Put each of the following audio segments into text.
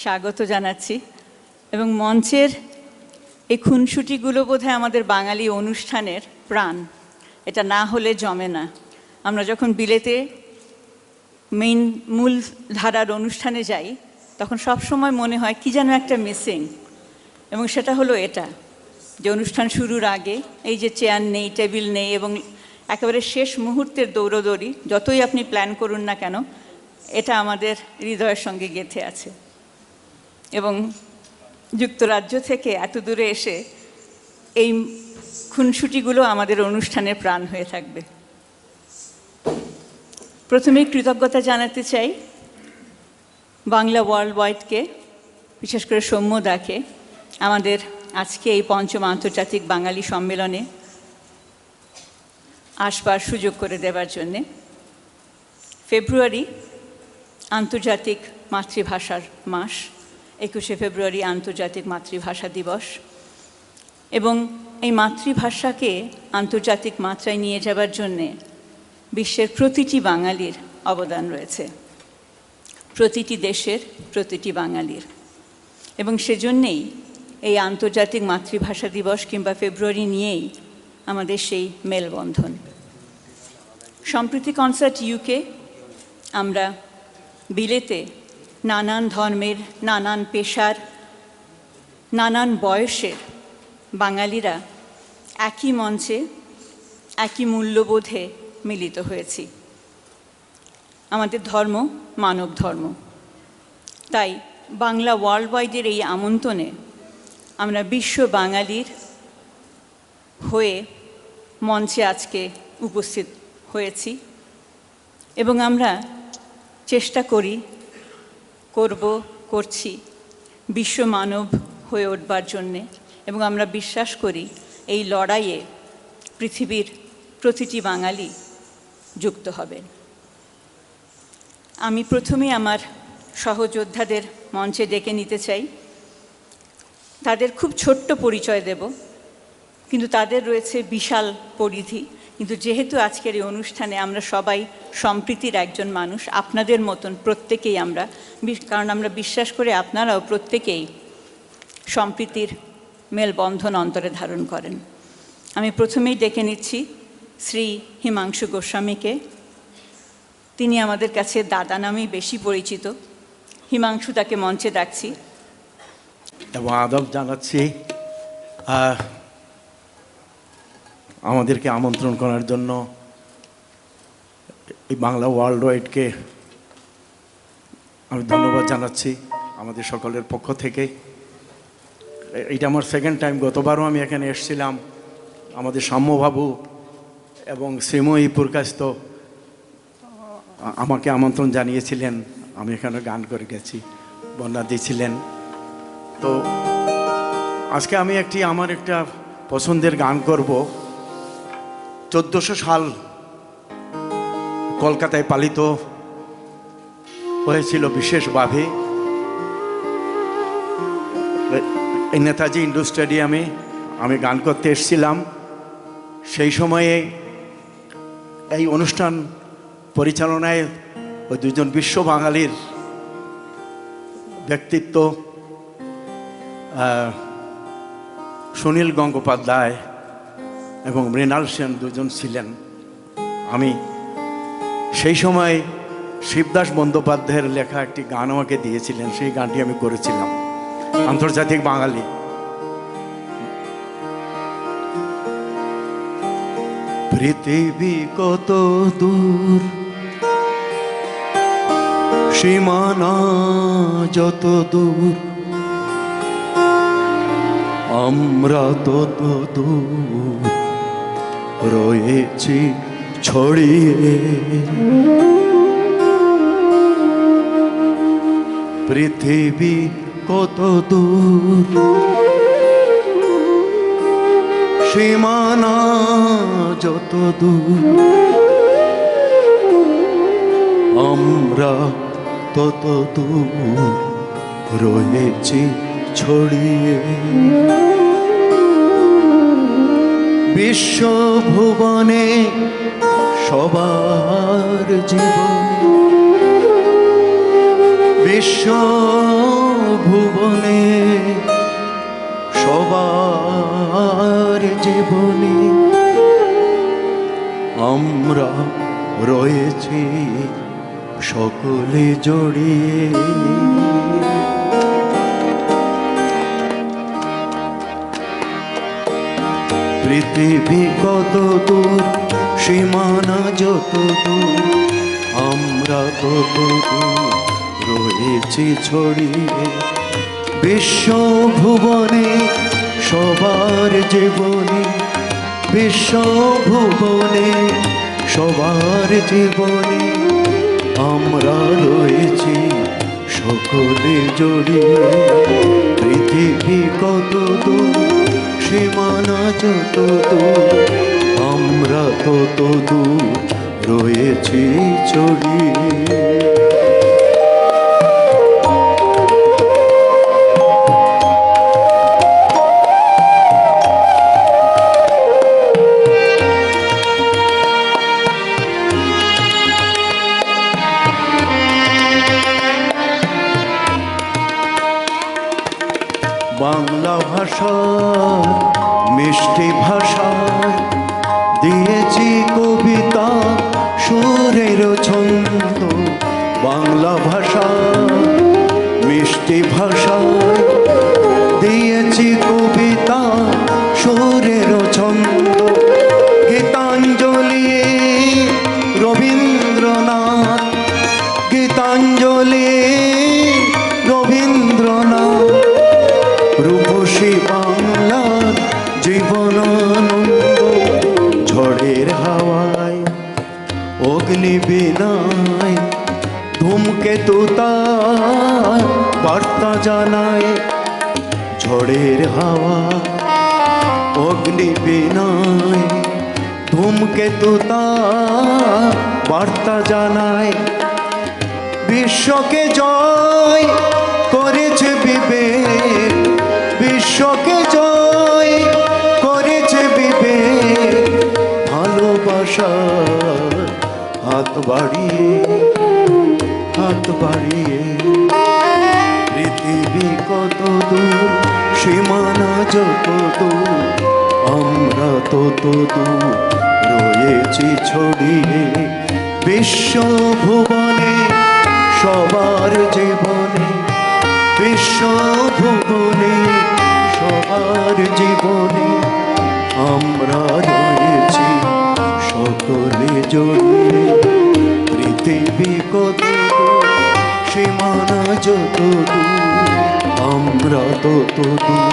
স্বাগত জানাচ্ছি এবং মঞ্চের এই খুনসুটিগুলো বোধহয় আমাদের বাঙালি অনুষ্ঠানের প্রাণ। এটা না হলে জমে না। আমরা যখন বিলেতে মূল ধারার অনুষ্ঠানে যাই তখন সব সময় মনে হয় কি যেন একটা মিসিং, এবং সেটা হলো এটা যে অনুষ্ঠান শুরুর আগে এই যে চেয়ার নেই, টেবিল নেই, এবং একেবারে শেষ মুহূর্তের দৌড়োদৌড়ি, যতই আপনি প্ল্যান করুন না কেন, এটা আমাদের হৃদয়ের সঙ্গে গেঁথে আছে। এবং যুক্তরাজ্য থেকে এত দূরে এসে এই খুনসুটিগুলো আমাদের অনুষ্ঠানের প্রাণ হয়ে থাকবে। প্রথমেই কৃতজ্ঞতা জানাতে চাই বাংলা ওয়ার্ল্ড ওয়াইডকে, বিশেষ করে সৌম্যদাকে, আমাদের আজকে এই পঞ্চম আন্তর্জাতিক বাঙালি সম্মেলনে আসবার সুযোগ করে দেওয়ার জন্যে। ফেব্রুয়ারি আন্তর্জাতিক মাতৃভাষার মাস, 21শে ফেব্রুয়ারি আন্তর্জাতিক মাতৃভাষা দিবস, এবং এই মাতৃভাষাকে আন্তর্জাতিক মাত্রায় নিয়ে যাবার জন্যে বিশ্বের প্রতিটি বাঙালির অবদান রয়েছে, প্রতিটি দেশের প্রতিটি বাঙালির। এবং সেজন্যেই এই আন্তর্জাতিক মাতৃভাষা দিবস কিংবা ফেব্রুয়ারি নিয়েই আমাদের সেই মেলবন্ধন। সম্প্রতি কনসার্ট ইউকে আমরা বিলেতে নানান ধর্মের, নানান পেশার, নানান বয়সের বাঙালিরা একই মঞ্চে একই মূল্যবোধে মিলিত হয়েছি। আমাদের ধর্ম মানব ধর্ম। তাই বাংলা ওয়ার্ল্ড ওয়াইডের এই আমন্ত্রণে আমরা বিশ্ব বাঙালির হয়ে মঞ্চে আজকে উপস্থিত হয়েছি এবং আমরা চেষ্টা করছি বিশ্ব মানব হয়ে উঠবার জন্যে, এবং আমরা বিশ্বাস করি এই লড়াইয়ে পৃথিবীর প্রতিটি বাঙালি যুক্ত হবেন। আমি প্রথমে আমার সহযোদ্ধাদের মঞ্চে ডেকে নিতে চাই। তাদের খুব ছোট্ট পরিচয় দেব, কিন্তু তাদের রয়েছে বিশাল পরিধি। কিন্তু যেহেতু আজকের এই অনুষ্ঠানে আমরা সবাই সম্প্রীতির একজন মানুষ, আপনাদের মতন প্রত্যেকেই আমরা, কারণ আমরা বিশ্বাস করে আপনারাও প্রত্যেকেই সম্প্রীতির মেলবন্ধন অন্তরে ধারণ করেন। আমি প্রথমেই ডেকে নিচ্ছি শ্রী হিমাংশু গোস্বামীকে। তিনি আমাদের কাছে দাদা নামেই বেশি পরিচিত। হিমাংশু, তাকে মঞ্চে ডাকছি এবং আদব জানাচ্ছি আমাদেরকে আমন্ত্রণ করার জন্য। এই বাংলা ওয়ার্ল্ড ওয়াইডকে আমি ধন্যবাদ জানাচ্ছি আমাদের সকলের পক্ষ থেকে। এটা আমার সেকেন্ড টাইম। গতবারও আমি এখানে এসেছিলাম। আমাদের সাম্যবাবু এবং শ্রীময়ী পুরকাস্ত আমাকে আমন্ত্রণ জানিয়েছিলেন, আমি এখানে গান করে গেছি, বন্যা দিয়েছিলেন। তো আজকে আমি আমার একটা পছন্দের গান করব। 1400 সাল কলকাতায় পালিত হয়েছিল বিশেষভাবে। এই নেতাজি ইন্ডোর স্টেডিয়ামে আমি গান করতে এসেছিলাম। সেই সময়ে এই অনুষ্ঠান পরিচালনায় ওই দুজন বিশ্ব বাঙালির ব্যক্তিত্ব, সুনীল গঙ্গোপাধ্যায় এবং মৃণাল সেন দুজন ছিলেন। আমি সেই সময় শিবদাস বন্দ্যোপাধ্যায়ের লেখা একটি গান আমাকে দিয়েছিলেন, সেই গানটি আমি করেছিলাম, আন্তর্জাতিক বাঙালি। পৃথিবী কত দূর, সীমানা যত দূর, আমরা তত দূর রয়েছি ছড়িয়ে। পৃথিবী কত দূর, সীমানা যত দূর, আমরা তত দূর রয়েছি ছড়িয়ে। বিশ্বভুবনে সবার জীবন, বিশ্ব ভুবনে সবার জীবনে আমরা রয়েছি সকলে জড়িয়ে। পৃথিবী কত দূর, সীমানা যত দূর, আমরা তত দূর রয়েছি ছড়িয়ে। বিশ্ব ভুবনে সবার জীবনে, বিশ্ব ভুবনে সবার জীবনে আমরা রয়েছি সকলে জড়িয়ে। পৃথিবী কত দূর, সীমানা যত দূর, আমরা তত দূর রয়েছি ছড়িয়ে। বাংলা ভাষার মিষ্টি ভাষায় দিয়েছি কবিতা সুরের ছন্দ। বাংলা ভাষা মিষ্টি ভাষায় দিয়েছি কবিতা সুরের ছন্দ। গীতাঞ্জলি রবীন্দ্রনাথ, গীতাঞ্জলি রবীন্দ্রনাথ। রূপসী বাংলার জীবনানন্দ, ঝড়ের হাওয়ায় অগ্নি বিনায় ধূমকেতু তার বার্তা জানায়। ঝড়ের হাওয়া অগ্নি বিনায় ধূমকেতু তার বার্তা জানায়। বিশ্বকে জয় করেছে বিবেক, বিশ্বকে জয় করেছে বিবেক। ভালোবাসা হাত বাড়িয়ে, হাত বাড়িয়ে। পৃথিবী কত দূর, সীমানা যত দূর, আমরা তত দূর রয়েছি ছড়িয়ে। বিশ্ব ভুবনে সবার জীবনে, বিশ্ব ভুবনে সবার জীবনে আমরা রয়েছি সকলে জড়িয়ে। পৃথিবী কত দূর, সীমানা যত দূর, আমরা তত দূর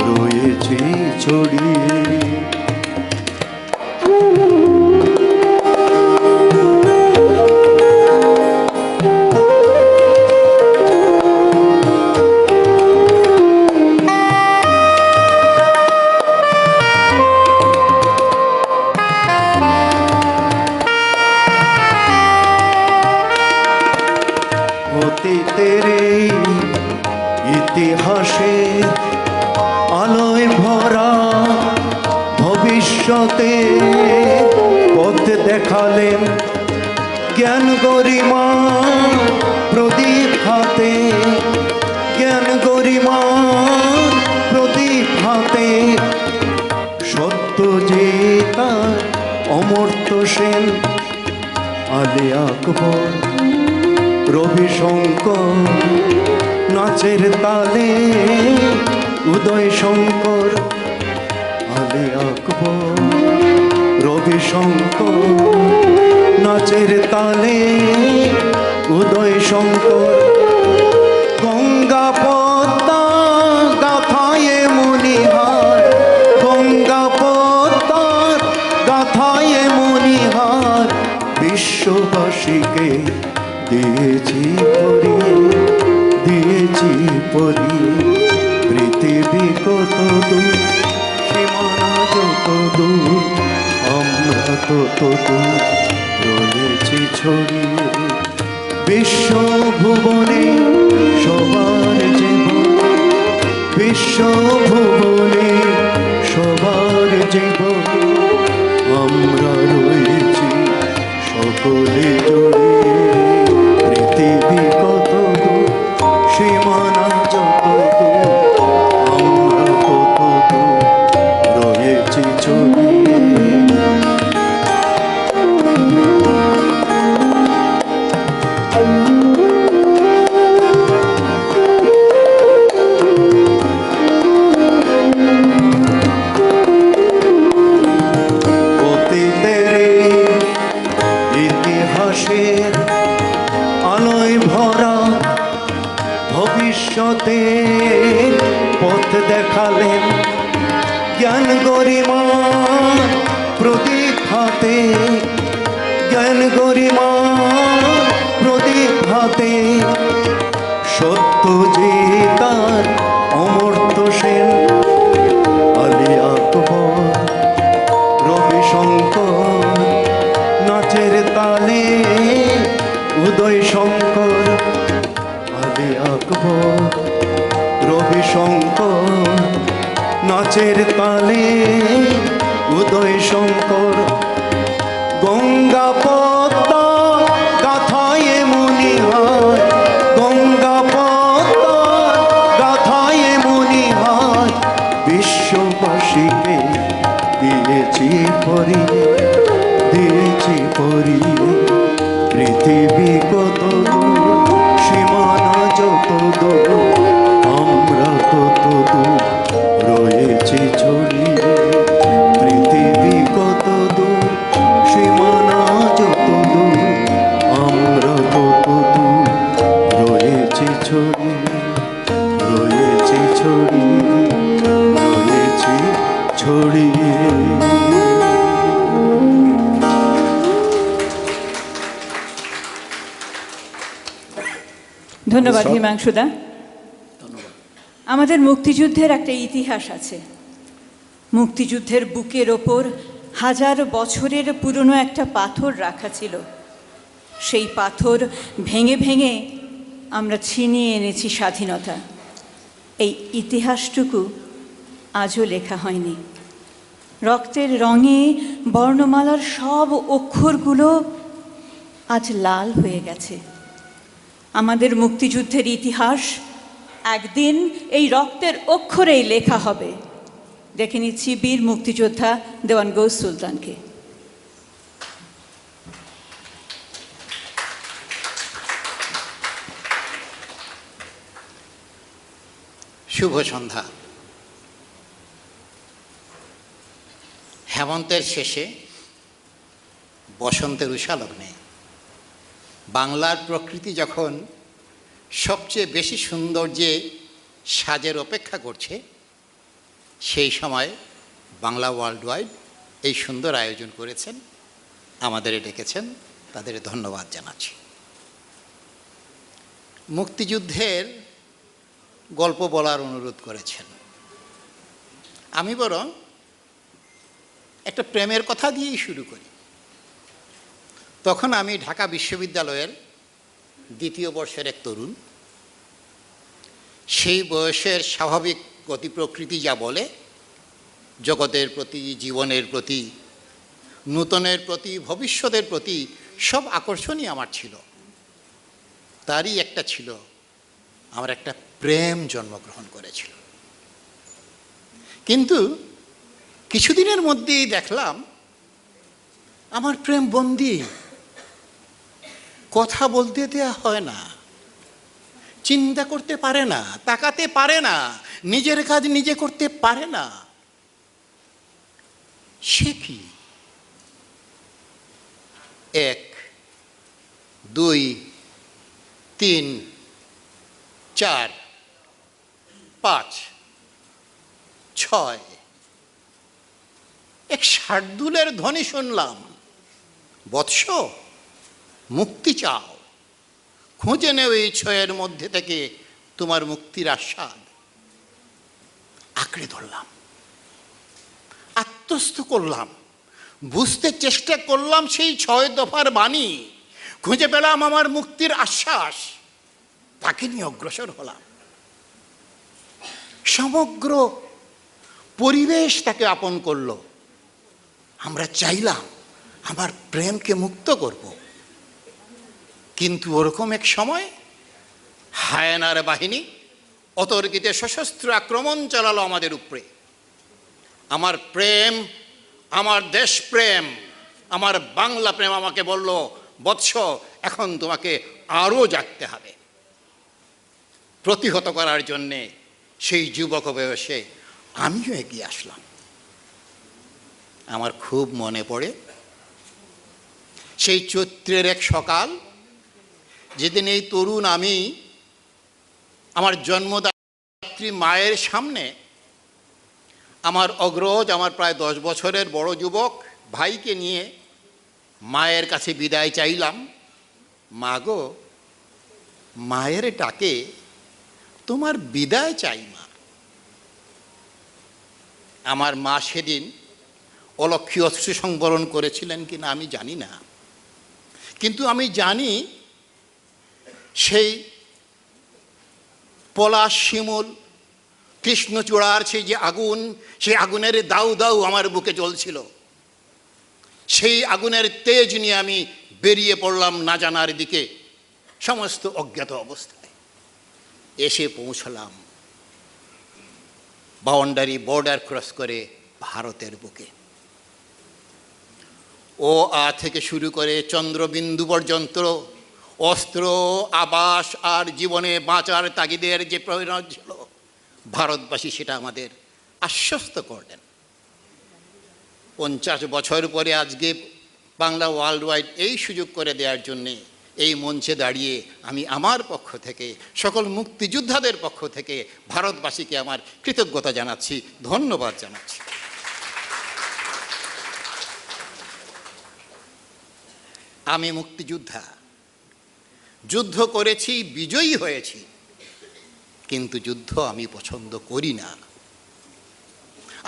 রয়েছি ছড়িয়ে। অতীতের ইতিহাসে আলোয় ভরা ভবিষ্যতে পথ দেখালেন জ্ঞান গরিমা প্রদীপ হাতে, জ্ঞান গরিমা প্রদীপ হাতে। সত্যজিৎ অমর্ত্য সেন, আলী আকবর, রবি শঙ্কর, নাচের তালে উদয় শঙ্কর। আলী আকবর, রবি শঙ্কর, নাচের তালে উদয় শঙ্কর। গঙ্গা পদ্মা গাথায় মণিহার, গঙ্গা পদ্মার গাথায় মণিহার। বিশ্ববাসীকে দিয়েছি পরিয়ে, দিয়েছি পরিয়ে। পৃথিবী কত দূর, সীমানা যত দূর, আমরা তত দূর রয়েছি ছড়িয়ে। বিশ্ব ভুবনে সবার জীবন, বিশ্ব ভুবনে সবার জীবন আমরা রয়েছি সকলে জড়িয়ে। পৃথিবী কত দূর, সীমানা পথ দেখালেন জ্ঞান গরিমার প্রদীপ হাতে, জ্ঞান গরিমার প্রদীপ হাতে। সত্যজিতার অমর্ত্য সেন, আলী আকবর, রবিশঙ্কর, নাচের তালে উদয় শঙ্কর। আলী আকবর, রবিশঙ্কর, নাচের তালে উদয় শঙ্কর। গঙ্গা পদ্মা গাথায় মনি হয়, গঙ্গা পদ্মা গাথায় মনি হয়। বিশ্ববাসীকে দিয়েছি পরিয়ে, দিয়েছি পরিয়ে। পৃথিবী কত দূর, সীমানা যত দূর, আমরা কত দূর রয়েছি ছড়িয়ে। পৃথিবী কত দূর, সীমানা যত দূর, আমরা কত দূর রয়েছি ছড়িয়ে, রয়েছি ছড়িয়ে, রয়েছি ছড়িয়ে। ধন্যবাদ হিমাংশুদা। আমাদের মুক্তিযুদ্ধের একটা ইতিহাস আছে। মুক্তিযুদ্ধের বুকের ওপর হাজার বছরের পুরনো একটা পাথর রাখা ছিল। সেই পাথর ভেঙে ভেঙে আমরা ছিনিয়ে এনেছি স্বাধীনতা। এই ইতিহাসটুকু আজও লেখা হয়নি। রক্তের রঙে বর্ণমালার সব অক্ষরগুলো আজ লাল হয়ে গেছে। আমাদের মুক্তিযুদ্ধের ইতিহাস একদিন এই রক্তের অক্ষরেই লেখা হবে। দেখে নিচ্ছি বীর মুক্তিযোদ্ধা দেওয়ান গৌস সুলতানকে। শুভ সন্ধ্যা। হেমন্তের শেষে বসন্তের উষালগ্নে বাংলার প্রকৃতি যখন সবচেয়ে বেশি সৌন্দর্যে সাজের অপেক্ষা করছে, সেই সময় বাংলা ওয়ার্ল্ড ওয়াইড এই সুন্দর আয়োজন করেছেন, আমাদের ডেকেছেন, তাদের ধন্যবাদ জানাচ্ছি। মুক্তিযুদ্ধের গল্প বলার অনুরোধ করেছেন। আমি বরং একটা প্রেমের কথা দিয়েই শুরু করি। তখন আমি ঢাকা বিশ্ববিদ্যালয়ের দ্বিতীয় বর্ষের এক তরুণ। সেই বয়সের স্বাভাবিক গতি প্রকৃতি যা বলে, জগতের প্রতি, জীবনের প্রতি, নূতনের প্রতি, ভবিষ্যতের প্রতি সব আকর্ষণই আমার ছিল। তারই একটা ছিল, আমার একটা প্রেম জন্মগ্রহণ করেছিল। কিন্তু কিছুদিনের মধ্যেই দেখলাম আমার প্রেম বন্দী, কথা বলতে দেয়া হয় না, চিন্তা করতে পারে না, তাকাতে পারে না, নিজের কাজ নিজে করতে পারে না। সে কি? 1, 2, 3, 4, 5, 6 এক শার্দুলের ধ্বনি শুনলাম। বৎস, মুক্তি চাও, খুঁজে নেও এই 6 মধ্যে থেকে তোমার মুক্তির আস্বাদ। আঁকড়ে ধরলাম, আত্মস্থ করলাম, বুঝতে চেষ্টা করলাম সেই 6 দফার বাণী। খুঁজে পেলাম আমার মুক্তির আশ্বাস, তাকে নিয়ে অগ্রসর হলাম। সমগ্র পরিবেশ তাকে আপন করলো। আমরা চাইলাম আমার প্রেমকে মুক্ত করব, কিন্তু ওরকম এক সময় হায়নার বাহিনী অতর্কিতে সশস্ত্র আক্রমণ চালালো আমাদের উপরে। আমার প্রেম, আমার দেশপ্রেম, আমার বাংলা প্রেম আমাকে বলল, বৎস, এখন তোমাকে আরও জাগতে হবে। প্রতিহত করার জন্যে সেই যুবক বয়সে আমিও এগিয়ে আসলাম। আমার খুব মনে পড়ে সেই চৈত্রের এক সকাল, যেদিন এই তরুণ আমি আমার জন্মদাত্রী জন্মদাত্রী মায়ের সামনে আমার অগ্রজ, আমার প্রায় 10 বছরের বড় যুবক ভাইকে নিয়ে মায়ের কাছে বিদায় চাইলাম। মা গো, মায়ের ডাকে তোমার বিদায় চাই মা। আমার মা সেদিন অলক্ষী অশ্রু সংবরণ করেছিলেন কিনা আমি জানি না, কিন্তু আমি জানি সেই পলাশ শিমুল কৃষ্ণচূড়ার সেই যে আগুন, সেই আগুনের দাউ দাউ আমার বুকে জ্বলছিল। সেই আগুনের তেজ নিয়ে আমি বেরিয়ে পড়লাম না জানার দিকে, সমস্ত অজ্ঞাত অবস্থায়। এসে পৌঁছলাম বাউন্ডারি, বর্ডার ক্রস করে ভারতের বুকে। ও আ থেকে শুরু করে চন্দ্রবিন্দু পর্যন্ত অস্ত্র, আবাস আর জীবনে বাঁচার তাগিদের যে প্রয়োজন ছিল, ভারতবাসী সেটা আমাদের আশ্বস্ত করলেন। 50 বছর পরে আজকে বাংলা ওয়ার্ল্ড ওয়াইড এই সুযোগ করে দেওয়ার জন্যে এই মঞ্চে দাঁড়িয়ে আমি আমার পক্ষ থেকে, সকল মুক্তিযোদ্ধাদের পক্ষ থেকে ভারতবাসীকে আমার কৃতজ্ঞতা জানাচ্ছি, ধন্যবাদ জানাচ্ছি। আমি মুক্তিযোদ্ধা, যুদ্ধ করেছি, বিজয়ী হয়েছি, কিন্তু যুদ্ধ আমি পছন্দ করি না।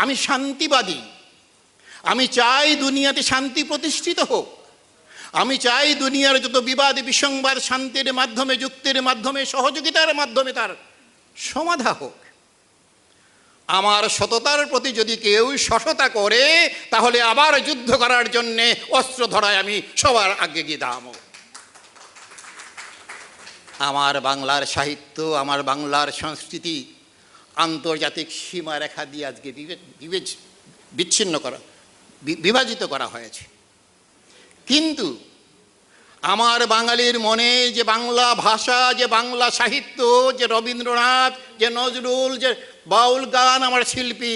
আমি শান্তিবাদী। আমি চাই দুনিয়াতে শান্তি প্রতিষ্ঠিত হোক। আমি চাই দুনিয়ার যত বিবাদ বিসংবাদ শান্তির মাধ্যমে, যুক্তির মাধ্যমে, সহযোগিতার মাধ্যমে তার সমাধা হোক। আমার সততার প্রতি যদি কেউ সততা করে, তাহলে আবার যুদ্ধ করার জন্যে অস্ত্র ধরায় আমি সবার আগে গিয়ে দাঁড়াবো। আমার বাংলার সাহিত্য, আমার বাংলার সংস্কৃতি আন্তর্জাতিক সীমারেখা দিয়ে আজকে বিভাজিত করা হয়েছে, কিন্তু আমার বাঙালির মনে যে বাংলা ভাষা, যে বাংলা সাহিত্য, যে রবীন্দ্রনাথ, যে নজরুল, যে বাউল গান, আমার শিল্পী,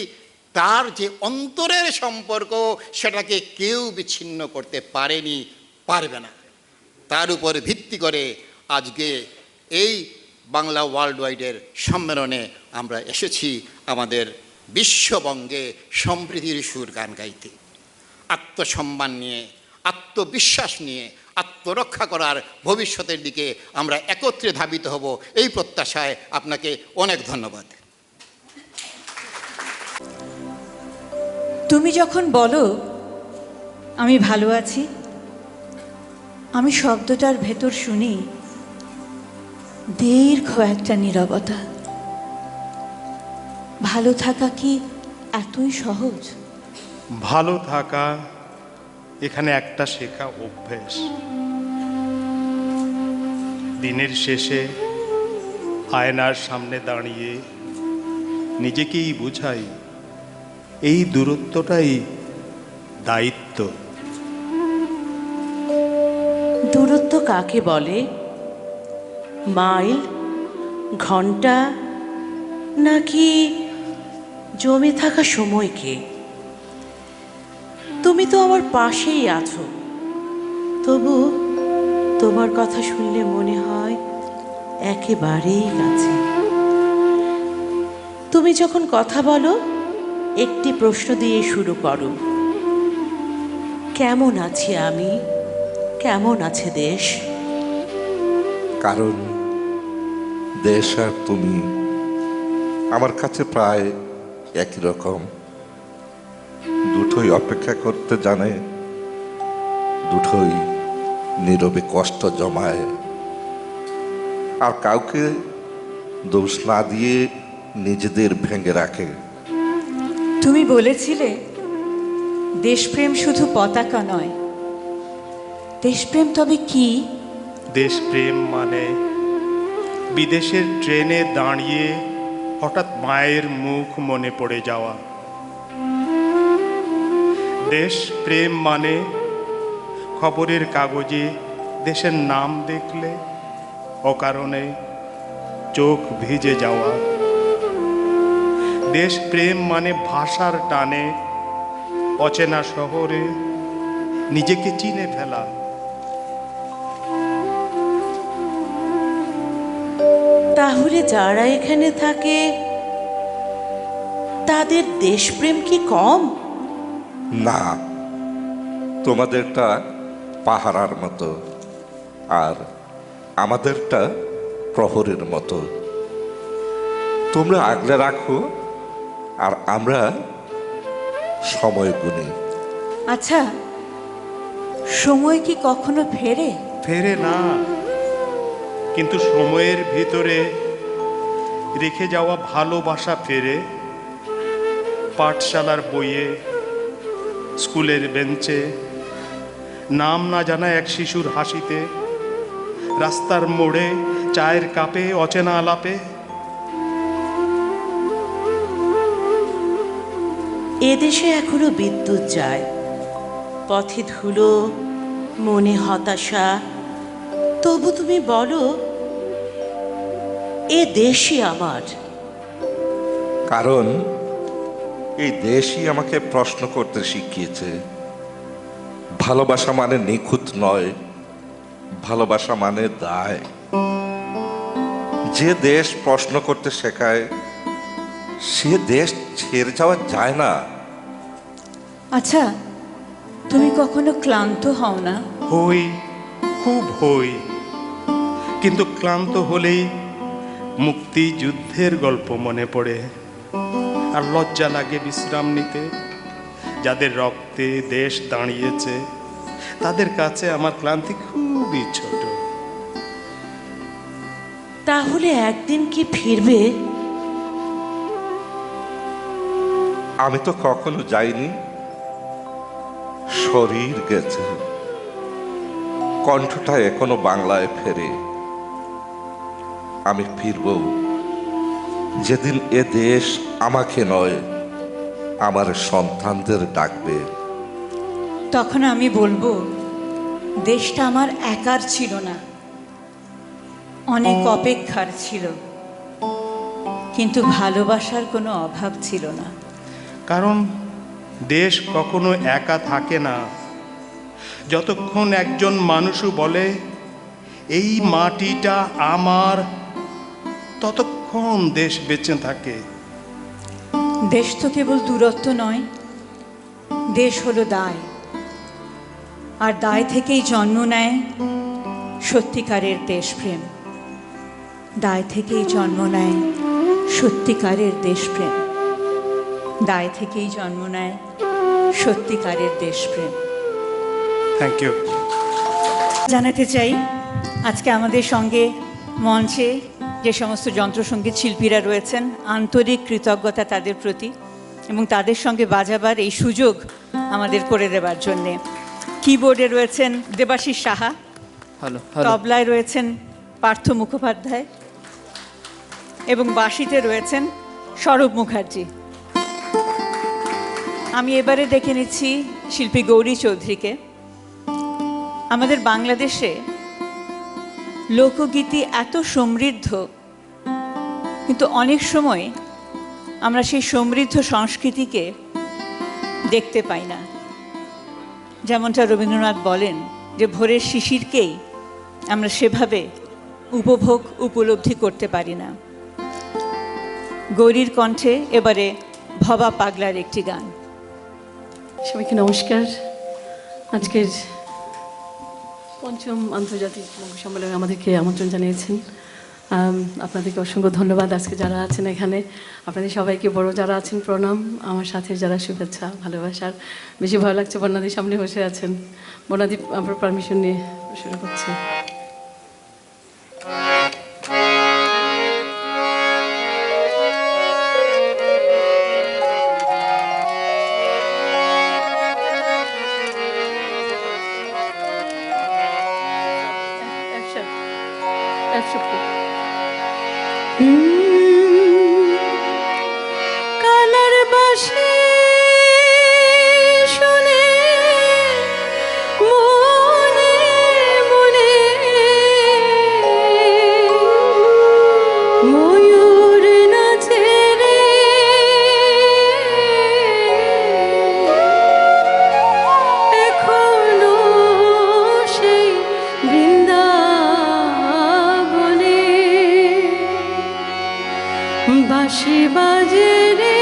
তার যে অন্তরের সম্পর্ক, সেটাকে কেউ বিচ্ছিন্ন করতে পারেনি, পারবে না। তার উপর ভিত্তি করে আজকে এই বাংলা ওয়ার্ল্ড ওয়াইডের সম্মেলনে আমরা এসেছি আমাদের বিশ্ববঙ্গে সম্প্রীতির সুর গান গাইতে, আত্মসম্মান নিয়ে, আত্মবিশ্বাস নিয়ে, আত্মরক্ষা করার ভবিষ্যতের দিকে আমরা একত্রে ধাবিত হব, এই প্রত্যাশায় আপনাকে অনেক ধন্যবাদ। তুমি যখন বলো আমি ভালো আছি, আমি শব্দটার ভেতর শুনি দীর্ঘ একটা নীরবতা। ভালো থাকা কি এতই সহজ? ভালো থাকা এখানে একটা শেখা অভ্যেস। দিনের শেষে আয়নার সামনে দাঁড়িয়ে নিজেকেই বুঝাই এই দূরত্বটাই দায়িত্ব। দূরত্ব কাকে বলে? মাইল, ঘন্টা, নাকি জমে থাকা সময়কে? তুমি তো আমার পাশেই আছো, তবু তোমার কথা শুনলে মনে হয় একেবারেই কাছে। তুমি যখন কথা বলো, একটি প্রশ্ন দিয়ে শুরু করো, কেমন আছি আমি, কেমন আছে দেশ? কারণ দেশ আর তুমি আমার কাছে প্রায় একই রকম। দুটোই অপেক্ষা করতে জানে, দুটোই নীরবে কষ্ট জমায়, আর কাউকে দোষ না দিয়ে নিজেদের ভেঙে রাখে। তুমি বলেছিলে দেশপ্রেম শুধু পতাকা নয়। দেশপ্রেম তবে কি? দেশপ্রেম মানে বিদেশের ট্রেনে দাঁড়িয়ে হঠাৎ মায়ের মুখ মনে পড়ে যাওয়া। দেশপ্রেম মানে খবরের কাগজে দেশের নাম দেখলে অকারণে চোখ ভিজে যাওয়া। দেশপ্রেম মানে ভাষার টানে অচেনা শহরে নিজেকে চিনে ফেলা। তাহলে যারা এখানে থাকে তাদের দেশপ্রেম কি কম? না, তোমাদেরটা পাহারার মতো, আর আমাদেরটা প্রহরের মতো। তোমরা আগলে রাখো আর আমরা সময় গুনি। আচ্ছা, সময় কি কখনো ফেরে? ফেরে না, কিন্তু সময়ের ভিতরে রেখে যাওয়া ভালোবাসা ফেরে। পাঠশালার বইয়ে, স্কুলের বেঞ্চে, নাম না জানা এক শিশুর হাসিতে, রাস্তার মোড়ে চায়ের কাপে, অচেনা আলাপে। এদেশে এখনো বিদ্যুৎ যায়, পথে ধুলো, মনে হতাশা, তবু তুমি বলো এ দেশই আমার। কারণ এই দেশই আমাকে প্রশ্ন করতে শিখিয়েছে। ভালোবাসা মানে নিখুঁত নয়, ভালোবাসা মানে দায়। যে দেশ প্রশ্ন করতে শেখায় সে দেশ ছেড়ে যাওয়া যায় না। আচ্ছা, তুমি কখনো ক্লান্ত হও না? হই, খুব হই, কিন্তু ক্লান্ত হলেই মুক্তিযুদ্ধের গল্প মনে পড়ে, আর লজ্জা লাগে বিশ্রাম নিতে। যাদের রক্তে দেশ দাঁড়িয়েছে তাদের কাছে আমার ক্লান্তি খুবই ছোট। তাহলে একদিন কি ফিরবে? আমি তো কখনো যাইনি, শরীর গেছে, কণ্ঠটা এখনো বাংলায় ফেরে। আমি ফিরব যেদিন এ দেশ আমাকে নয়, আমার সন্তানদের ডাকবে। তখন আমি বলবো, দেশটা আমার একার ছিল না, অনেক অপেক্ষার ছিল, কিন্তু ভালোবাসার কোনো অভাব ছিল না। কারণ দেশ কখনো একা থাকে না। যতক্ষণ একজন মানুষও বলে এই মাটিটা আমার, ততক্ষণ দেশ বেঁচে থাকে। দেশ তো কেবল দূরত্ব নয়, দেশ হলো দায়, আর দায় থেকেই জন্ম নেয় সত্যিকারের দেশপ্রেম। দায় থেকেই জন্ম নেয় সত্যিকারের দেশপ্রেম। দায় থেকেই জন্ম নেয় সত্যিকারের দেশপ্রেম। Thank you. জানাতে চাই, আজকে আমাদের সঙ্গে মঞ্চে যে সমস্ত যন্ত্রসঙ্গীত শিল্পীরা রয়েছেন, আন্তরিক কৃতজ্ঞতা তাদের প্রতি, এবং তাদের সঙ্গে বাজাবার এই সুযোগ আমাদের করে দেবার জন্যে। কিবোর্ডে রয়েছেন দেবাশিস সাহা, তবলায় রয়েছেন পার্থ মুখোপাধ্যায়, এবং বাঁশিতে রয়েছেন স্বরূপ মুখার্জি। আমি এবারে ডেকে নিচ্ছি শিল্পী গৌরী চৌধুরীকে। আমাদের বাংলাদেশে লোকগীতি এত সমৃদ্ধ, কিন্তু অনেক সময় আমরা সেই সমৃদ্ধ সংস্কৃতিকে দেখতে পাই না। যেমনটা রবীন্দ্রনাথ বলেন যে ভোরের শিশিরকেই আমরা সেভাবে উপলব্ধি করতে পারি না। গৌরীর কণ্ঠে এবারে ভবা পাগলার একটি গান। সবাইকে নমস্কার। আজকের পঞ্চম আন্তর্জাতিক বঙ্গ সম্মেলনে আমাদেরকে আমন্ত্রণ জানিয়েছেন। আপনাদেরকে অসংখ্য ধন্যবাদ। আজকে যারা আছেন এখানে, আপনাদের সবাইকে, বড় যারা আছেন প্রণাম, আমার সাথে যারা শুভেচ্ছা ভালোবাসার। বেশি ভালো লাগছে বন্যাদির সামনে বসে আছেন। বন্যাদি, আপনার পারমিশন নিয়ে শুরু করছি। কালার বাসে শুনে মনে মনে ময়ূর নাচে রে, এখনো সেই বৃন্দাবনে বাঁশি বাজে রে।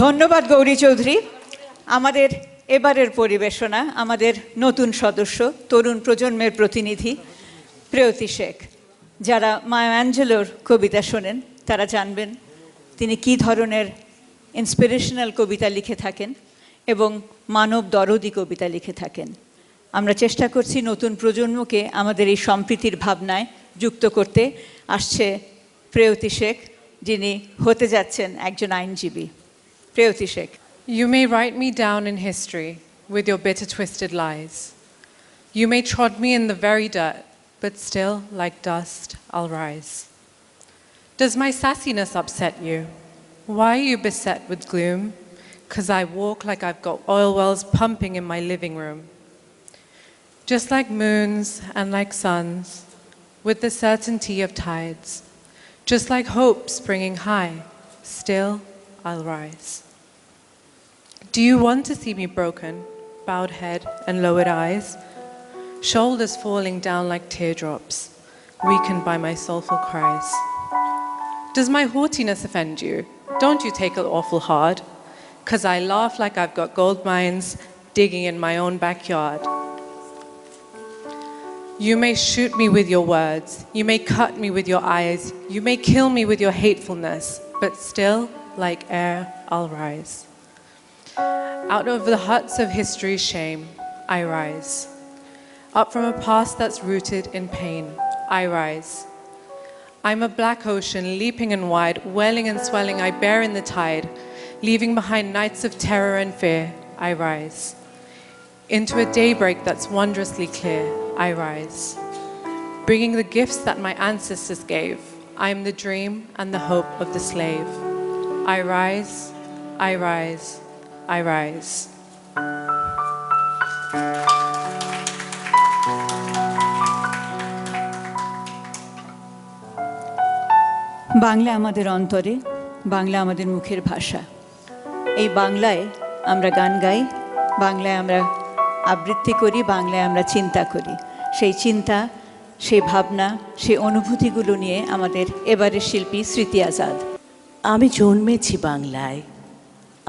ধন্যবাদ গৌরী চৌধুরী। আমাদের এবারের পরিবেশনা আমাদের নতুন সদস্য, তরুণ প্রজন্মের প্রতিনিধি প্রেয়তী শেখ। যারা মায়া অ্যাঞ্জেলোর কবিতা শোনেন তারা জানবেন তিনি কী ধরনের ইন্সপিরেশনাল কবিতা লিখে থাকেন এবং মানব দরদি কবিতা লিখে থাকেন। আমরা চেষ্টা করছি নতুন প্রজন্মকে আমাদের এই সম্প্রীতির ভাবনায় যুক্ত করতে। আসছে প্রেয়তী শেখ, যিনি হতে যাচ্ছেন একজন আইনজীবী। প্রেয়তী Sheikh. You may write me down in history with your bitter twisted lies. You may trod me in the very dirt, but still, like dust, I'll rise. Does my sassiness upset you? Why are you beset with gloom? 'Cause I walk like I've got oil wells pumping in my living room. Just like moons and like suns, with the certainty of tides, just like hope springing high, still I'll rise. Do you want to see me broken, bowed head and lowered eyes, shoulders falling down like teardrops, weakened by my soulful cries? Does my haughtiness offend you? Don't you take it awful hard, 'cause I laugh like I've got gold mines digging in my own backyard. You may shoot me with your words, you may cut me with your eyes, you may kill me with your hatefulness, but still, like air, I'll rise. Out of the huts of history's shame, I rise. Up from a past that's rooted in pain, I rise. I'm a black ocean, leaping and wide, welling and swelling, I bear in the tide. Leaving behind nights of terror and fear, I rise. Into a daybreak that's wondrously clear, I rise. Bringing the gifts that my ancestors gave, I am the dream and the hope of the slave. I rise, I rise, I rise. Bangla আমাদের অন্তরে, বাংলা আমাদের মুখের ভাষা। এই বাংলায় আমরা গান গাই, বাংলায় আমরা আবৃত্তি করি, বাংলায় আমরা চিন্তা করি। সেই চিন্তা, সেই ভাবনা, সেই অনুভূতিগুলো নিয়ে আমাদের এবারের শিল্পী স্মৃতি আজাদ। আমি জন্মেছি বাংলায়,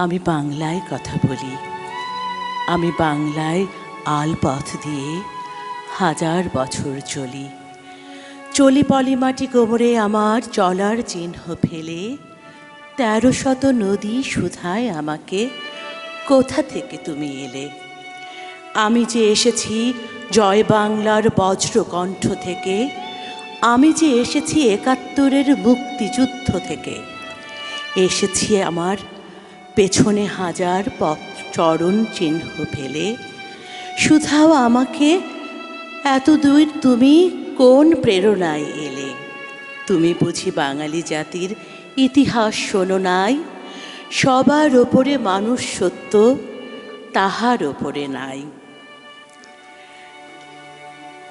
আমি বাংলায় কথা বলি, আমি বাংলায় আলপথ দিয়ে হাজার বছর চলি। চলি পলিমাটি কোমরে আমার চলার চিহ্ন ফেলে, ১৩০০ নদী শুধায় আমাকে কোথা থেকে তুমি এলে। আমি যে এসেছি জয় বাংলার বজ্রকণ্ঠ থেকে, আমি যে এসেছি ৭১-এর মুক্তিযুদ্ধ থেকে। এসেছি আমার পেছনে হাজার চরণ চিহ্ন ফেলে, শুধাও আমাকে এত দূর তুমি কোন প্রেরণায় এলে। তুমি বুঝি বাঙালি জাতির ইতিহাস শোনো নাই, সবার ওপরে মানুষ সত্য, তাহার ওপরে নাই।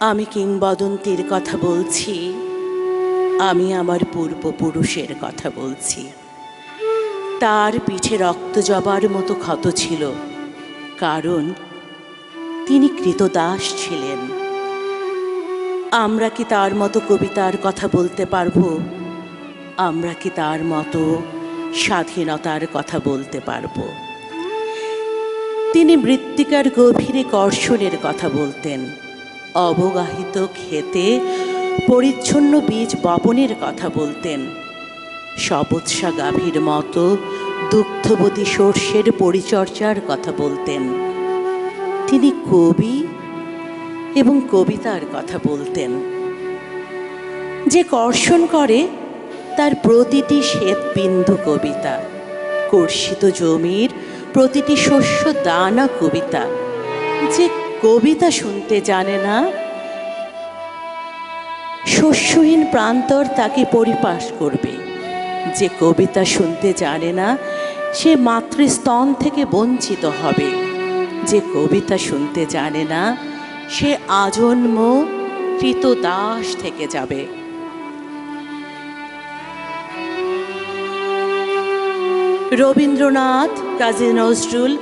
আমি কিংবদন্তির কথা বলছি, আমি আমার পূর্বপুরুষের কথা বলছি। তার পিঠে রক্ত জবার মতো ক্ষত ছিল, কারণ তিনি কৃতদাস ছিলেন। আমরা কি তার মতো কবিতার কথা বলতে পারবো? আমরা কি তার মতো স্বাধীনতার কথা বলতে পারবো? তিনি মৃত্তিকার গভীরে কর্ষণের কথা বলতেন, অবগাহিত ক্ষেতে পরিচ্ছন্ন বীজ বপনের কথা বলতেন, সবৎসা গাভীর মতো দুগ্ধবতী সর্ষের পরিচর্যার কথা বলতেন। তিনি কবি এবং কবিতার কথা বলতেন। যে কর্ষণ করে তার প্রতিটি শ্বেতবিন্দু কবিতা, কর্ষিত জমির প্রতিটি শস্য দানা কবিতা। যে কবিতা শুনতে জানে না, শস্যহীন প্রান্তর তাকে পরিপাস করবে। যে কবিতা শুনতে জানে না, সে মাতৃস্তন থেকে বঞ্চিত হবে। যে কবিতা শুনতে জানে না, সে আজন্ম কৃতদাস থেকে যাবে। রবীন্দ্রনাথ, কাজী নজরুল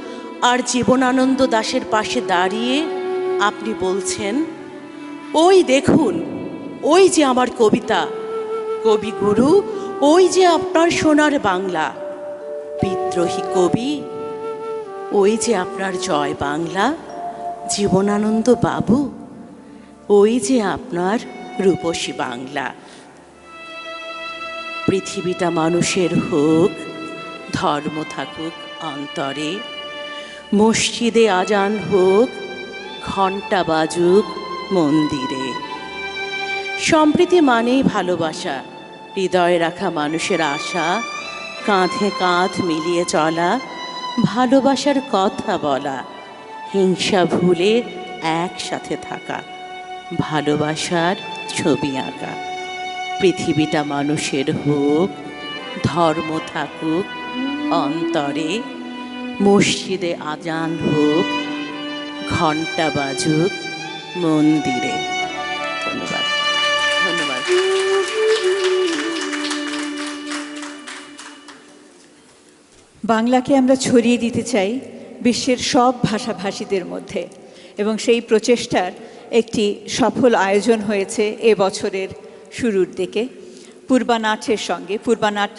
আর জীবনানন্দ দাশের পাশে দাঁড়িয়ে আপনি বলছেন, ওই দেখুন, ওই যে আমার কবিতা, কবিগুরু, ওই যে আপনার সোনার বাংলা। বিদ্রোহী কবি, ওই যে আপনার জয় বাংলা জীবনানন্দ বাবু, ওই যে আপনার রূপসী বাংলা। পৃথিবীটা মানুষের হোক, ধর্ম থাকুক অন্তরে, মসজিদে আজান হোক, ঘণ্টা বাজুক মন্দিরে। সম্প্রীতি মানেই ভালোবাসা, হৃদয়ে রাখা মানুষের আশা, কাঁধে কাঁধ মিলিয়ে চলা, ভালোবাসার কথা বলা, হিংসা ভুলে একসাথে থাকা, ভালোবাসার ছবি আঁকা। পৃথিবীটা মানুষের হোক, ধর্ম থাকুক অন্তরে, মসজিদে আজান হোক, ঘণ্টা বাজুক মন্দিরে। ধন্যবাদ, ধন্যবাদ। বাংলাকে আমরা ছড়িয়ে দিতে চাই বিশ্বের সব ভাষাভাষীদের মধ্যে, এবং সেই প্রচেষ্টার একটি সফল আয়োজন হয়েছে এ বছরের শুরুর দিকে পূর্বানাটের সঙ্গে। পূর্বানাট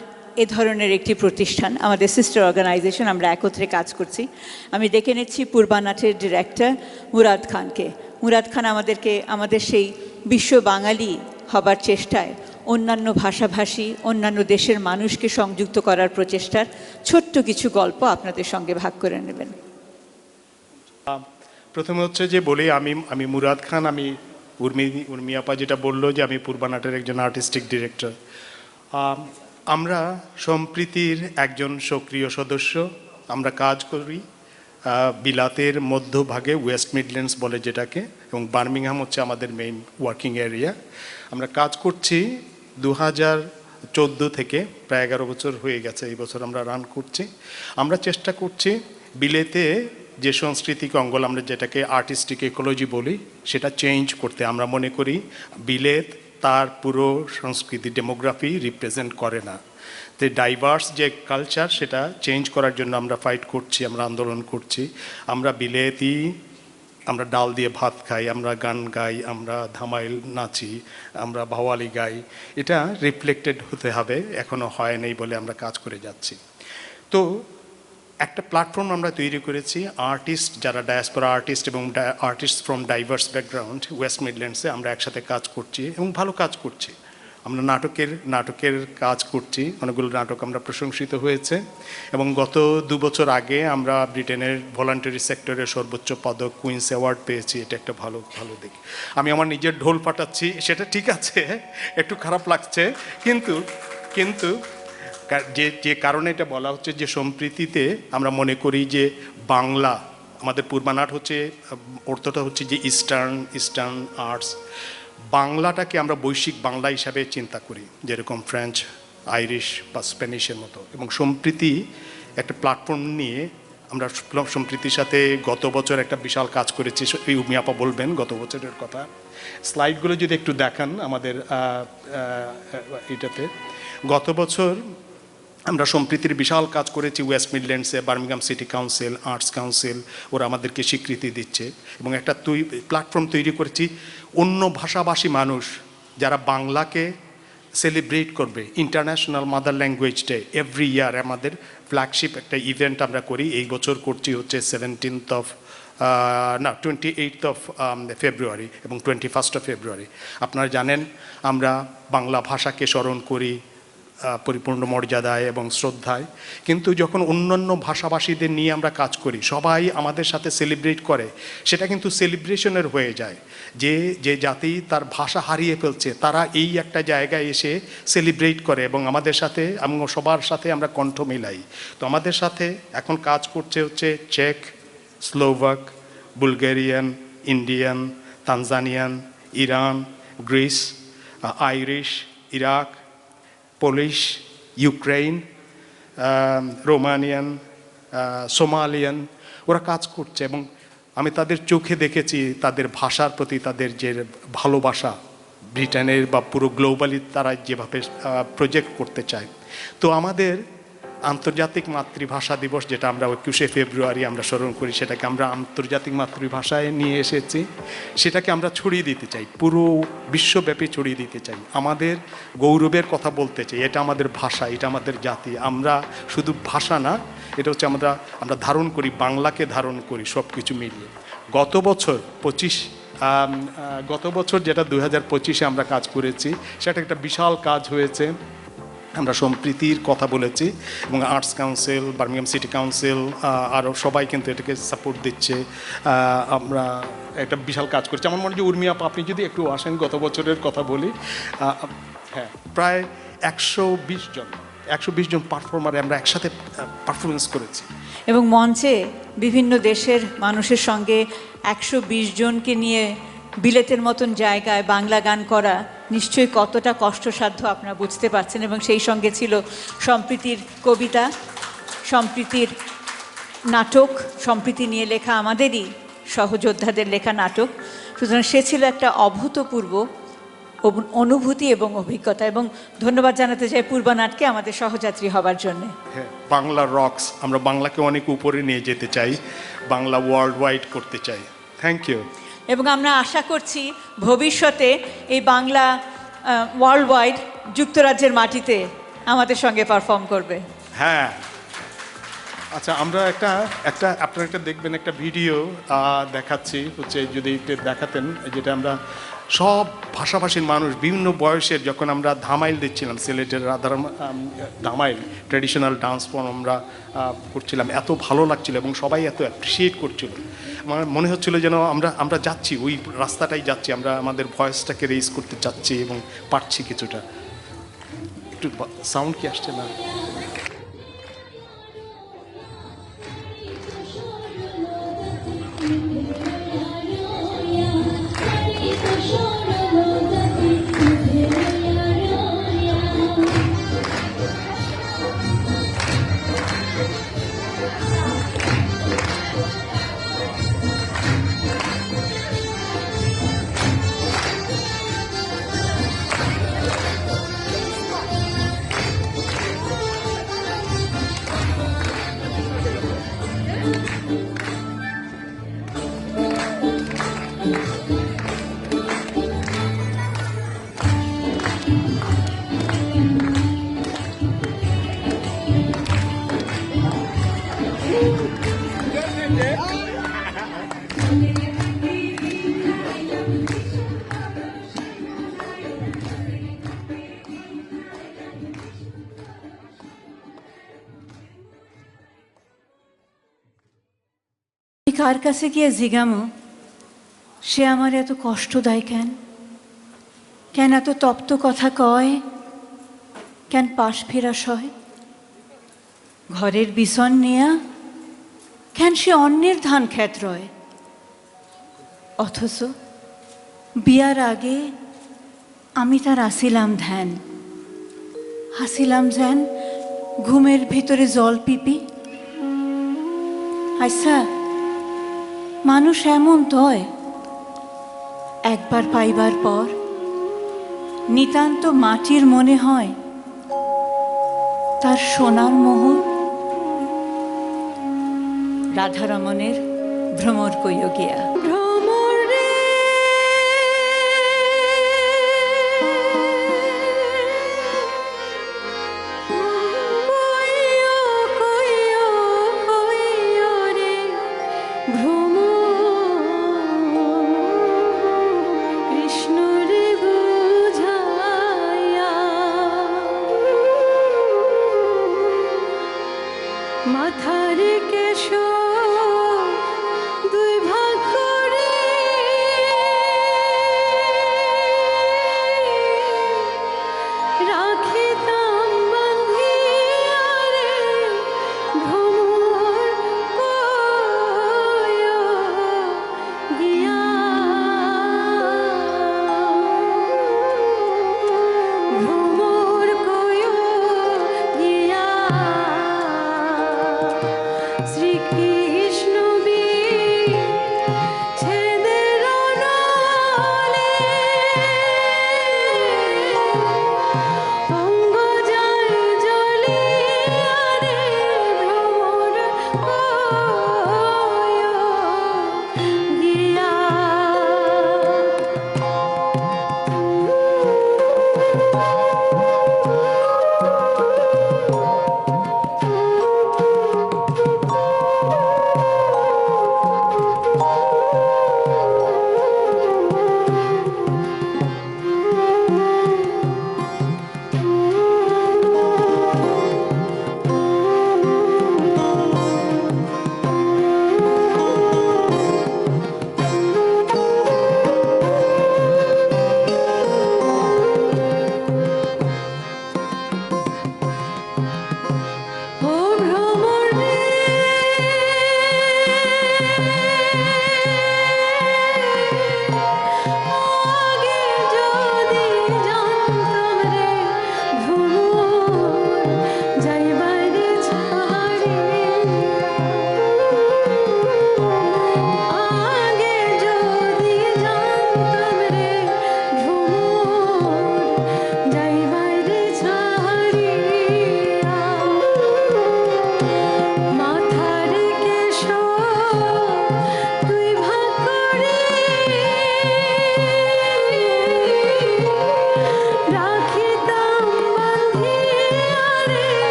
এ ধরনের একটি প্রতিষ্ঠান, আমাদের সিস্টার অর্গানাইজেশন, আমরা একত্রে কাজ করছি। আমি ডেকে নিচ্ছি পূর্বানাটের ডিরেক্টর মুরাদ খানকে। মুরাদ খান আমাদের সেই বিশ্ব বাঙালি হবার চেষ্টায় অন্যান্য ভাষাভাষী, অন্যান্য দেশের মানুষকে সংযুক্ত করার প্রচেষ্টার ছোট্ট কিছু গল্প আপনাদের সঙ্গে ভাগ করে নেবেন। প্রথমে হচ্ছে যে বলি আমি মুরাদ খান। আমি উর্মি আপা যেটা বললো যে আমি পূর্বানাটের একজন আর্টিস্টিক ডিরেক্টর। আমরা সম্প্রীতির একজন সক্রিয় সদস্য। আমরা কাজ করি বিলাতের মধ্যভাগে, ওয়েস্ট মিডল্যান্ডস বলে যেটাকে, এবং বার্মিংহাম হচ্ছে আমাদের মেইন ওয়ার্কিং এরিয়া। আমরা কাজ করছি 2014 থেকে, প্রায় 11 বছর হয়ে গেছে। এই বছর আমরা রান করছি। আমরা চেষ্টা করছি বিলেতে যে সাংস্কৃতিক অঙ্গল, আমরা যেটাকে আর্টিস্টিক ইকোলজি বলি, সেটা চেঞ্জ করতে। আমরা মনে করি বিলেত তার পুরো সংস্কৃতি ডেমোগ্রাফি রিপ্রেজেন্ট করে না। তো ডাইভার্স যে কালচার, সেটা চেঞ্জ করার জন্য আমরা ফাইট করছি, আমরা আন্দোলন করছি। আমরা বিলেতি, আমরা ডাল দিয়ে ভাত খাই, আমরা গান গাই, আমরা ধামাইল নাচি, আমরা ভাওয়ালি গাই। এটা রিফ্লেক্টেড হতে হবে, এখনও হয় নাই বলে আমরা কাজ করে যাচ্ছি। তো একটা প্ল্যাটফর্ম আমরা তৈরি করেছি, আর্টিস্ট যারা ডায়াসপোরা আর্টিস্ট এবং artist from diverse background west মিডল্যান্ডসে আমরা একসাথে কাজ করছি এবং ভালো কাজ করছি। আমরা নাটকের কাজ করছি, অনেকগুলো নাটক আমরা প্রশংসিত হয়েছে। এবং গত 2 বছর আগে আমরা ব্রিটেনের ভলান্টারি সেক্টরের সর্বোচ্চ পদক কুইন্স অ্যাওয়ার্ড পেয়েছি। এটা একটা ভালো দিক। আমি আমার নিজের ঢোল পাঠাচ্ছি, সেটা ঠিক আছে, একটু খারাপ লাগছে, কিন্তু যে কারণে এটা বলা হচ্ছে যে সম্প্রীতিতে আমরা মনে করি যে বাংলা, আমাদের পূর্বানাট হচ্ছে, অর্থটা হচ্ছে যে ইস্টার্ন আর্টস। বাংলাটাকে আমরা বৈশ্বিক বাংলা হিসাবে চিন্তা করি, যেরকম ফ্রেঞ্চ, আইরিশ বা স্প্যানিশের মতো। এবং সম্প্রীতি একটা প্ল্যাটফর্ম নিয়ে আমরা সম্প্রীতির সাথে গত বছর একটা বিশাল কাজ করেছি। এই উর্মি আপা বলবেন গত বছরের কথা। স্লাইডগুলো যদি একটু দেখান আমাদের এটাতে। গত বছর আমরা সম্প্রীতির বিশাল কাজ করেছি ওয়েস্ট মিডল্যান্ডসে। Birmingham city council, arts council, ওরা আমাদেরকে স্বীকৃতি দিচ্ছে এবং একটা প্ল্যাটফর্ম তৈরি করেছি। অন্য ভাষাভাষী মানুষ যারা বাংলাকে সেলিব্রেট করবে, international mother language day every year আমাদের ফ্ল্যাগশিপ একটা ইভেন্ট আমরা করি। এই বছর করছি হচ্ছে 28 ফেব্রুয়ারি এবং 21 ফেব্রুয়ারি। আপনারা জানেন আমরা বাংলা ভাষাকে স্মরণ করি পরিপূর্ণ মর্যাদায় এবং শ্রদ্ধায়, কিন্তু যখন অন্যান্য ভাষাভাষীদের নিয়ে আমরা কাজ করি, সবাই আমাদের সাথে সেলিব্রেট করে, সেটা কিন্তু সেলিব্রেশনের হয়ে যায়। যে জাতি তার ভাষা হারিয়ে ফেলছে, তারা এই একটা জায়গায় এসে সেলিব্রেট করে এবং আমাদের সাথে, এবং সবার সাথে আমরা কণ্ঠ মিলাই। তো আমাদের সাথে এখন কাজ করছে হচ্ছে চেক, Slovak, Bulgarian, Indian, Tanzanian, Iran, Greece, Irish, Iraq, Polish, Ukraine, Romanian, Somalian, ওরা কাজ করছে। এবং আমি তাদের চোখে দেখেছি তাদের ভাষার প্রতি তাদের যে ভালোবাসা, ব্রিটেনের বা পুরো গ্লোবালি তারা যেভাবে প্রজেক্ট করতে চায়। তো আমাদের আন্তর্জাতিক মাতৃভাষা দিবস, যেটা আমরা 21শে ফেব্রুয়ারি আমরা স্মরণ করি, সেটাকে আমরা আন্তর্জাতিক মাতৃভাষায় নিয়ে এসেছি। সেটাকে আমরা ছড়িয়ে দিতে চাই, পুরো বিশ্বব্যাপী ছড়িয়ে দিতে চাই। আমাদের গৌরবের কথা বলতে চাই, এটা আমাদের ভাষা, এটা আমাদের জাতি। আমরা শুধু ভাষা না, এটা হচ্ছে আমরা ধারণ করি, বাংলাকে ধারণ করি, সব কিছু মিলিয়ে। গত বছর যেটা 2025-এ আমরা কাজ করেছি, সেটা একটা বিশাল কাজ হয়েছে। আমরা সম্প্রীতির কথা বলেছি এবং arts council, Birmingham city council আরও সবাই কিন্তু এটাকে সাপোর্ট দিচ্ছে। আমরা একটা বিশাল কাজ করছি। আমার মনে হয় যে উর্মি আপা, আপনি যদি একটু আসেন, গত বছরের কথা বলি, হ্যাঁ, প্রায় 120 জন পারফর্মারে আমরা একসাথে পারফরমেন্স করেছি। এবং মঞ্চে বিভিন্ন দেশের মানুষের সঙ্গে 120 জনকে নিয়ে বিলেতের মতন জায়গায় বাংলা গান করা নিশ্চয়ই কতটা কষ্টসাধ্য আপনারা বুঝতে পারছেন। এবং সেই সঙ্গে ছিল সম্প্রীতির কবিতা, সম্প্রীতির নাটক, সম্প্রীতি নিয়ে লেখা আমাদেরই সহযোদ্ধাদের লেখা নাটক। সুতরাং সে ছিল একটা অভূতপূর্ব অনুভূতি এবং অভিজ্ঞতা। এবং ধন্যবাদ জানাতে চাই পূর্বনাটকে আমাদের সহযাত্রী হবার জন্যে। হ্যাঁ, বাংলা রক্স, আমরা বাংলাকে অনেক উপরে নিয়ে যেতে চাই, বাংলা ওয়ার্ল্ড ওয়াইড করতে চাই। Thank you. এবং আমরা আশা করছি ভবিষ্যতে এই বাংলা ওয়ার্ল্ড ওয়াইড যুক্তরাজ্যের মাটিতে আমাদের সঙ্গে পারফর্ম করবে। হ্যাঁ, আচ্ছা, আমরা একটা আপনারা একটা দেখবেন, একটা ভিডিও দেখাচ্ছি, হচ্ছে যদি একটু দেখাতেন, যেটা আমরা সব ভাষাভাষীর মানুষ বিভিন্ন বয়সের, যখন আমরা ধামাইল দিচ্ছিলাম, সিলেটের ধামাইল ট্র্যাডিশনাল ডান্স ফর্ম আমরা করছিলাম, এত ভালো লাগছিল এবং সবাই এত অ্যাপ্রিসিয়েট করছিল। আমার মনে হচ্ছিল যেন আমরা যাচ্ছি, ওই রাস্তাটাই যাচ্ছি, আমরা আমাদের ভয়েসটাকে রেইজ করতে চাচ্ছি এবং পারছি কিছুটা। একটু সাউন্ড কি আসছে না? কার কাছে গিয়ে জিগামো সে আমার এত কষ্ট দেয় কেন, কেন এত তপ্ত কথা কয়, কেন পাশ ফেরা সয়, ঘরের বিছন নিয়া কেন সে অন্যের ধান ক্ষেত রয়, অথচ বিয়ার আগে আমি তার আসিলাম ধ্যান, হাসিলাম যেন ঘুমের ভিতরে জল পিপি। আচ্ছা, মানুষ এমন তয় একবার পাইবার পর নিতান্ত মাটির মনে হয় তার সোনার মোহর। রাধারমণের ভ্রমর কইও গিয়া। মাথার কেশ দুই ভাগ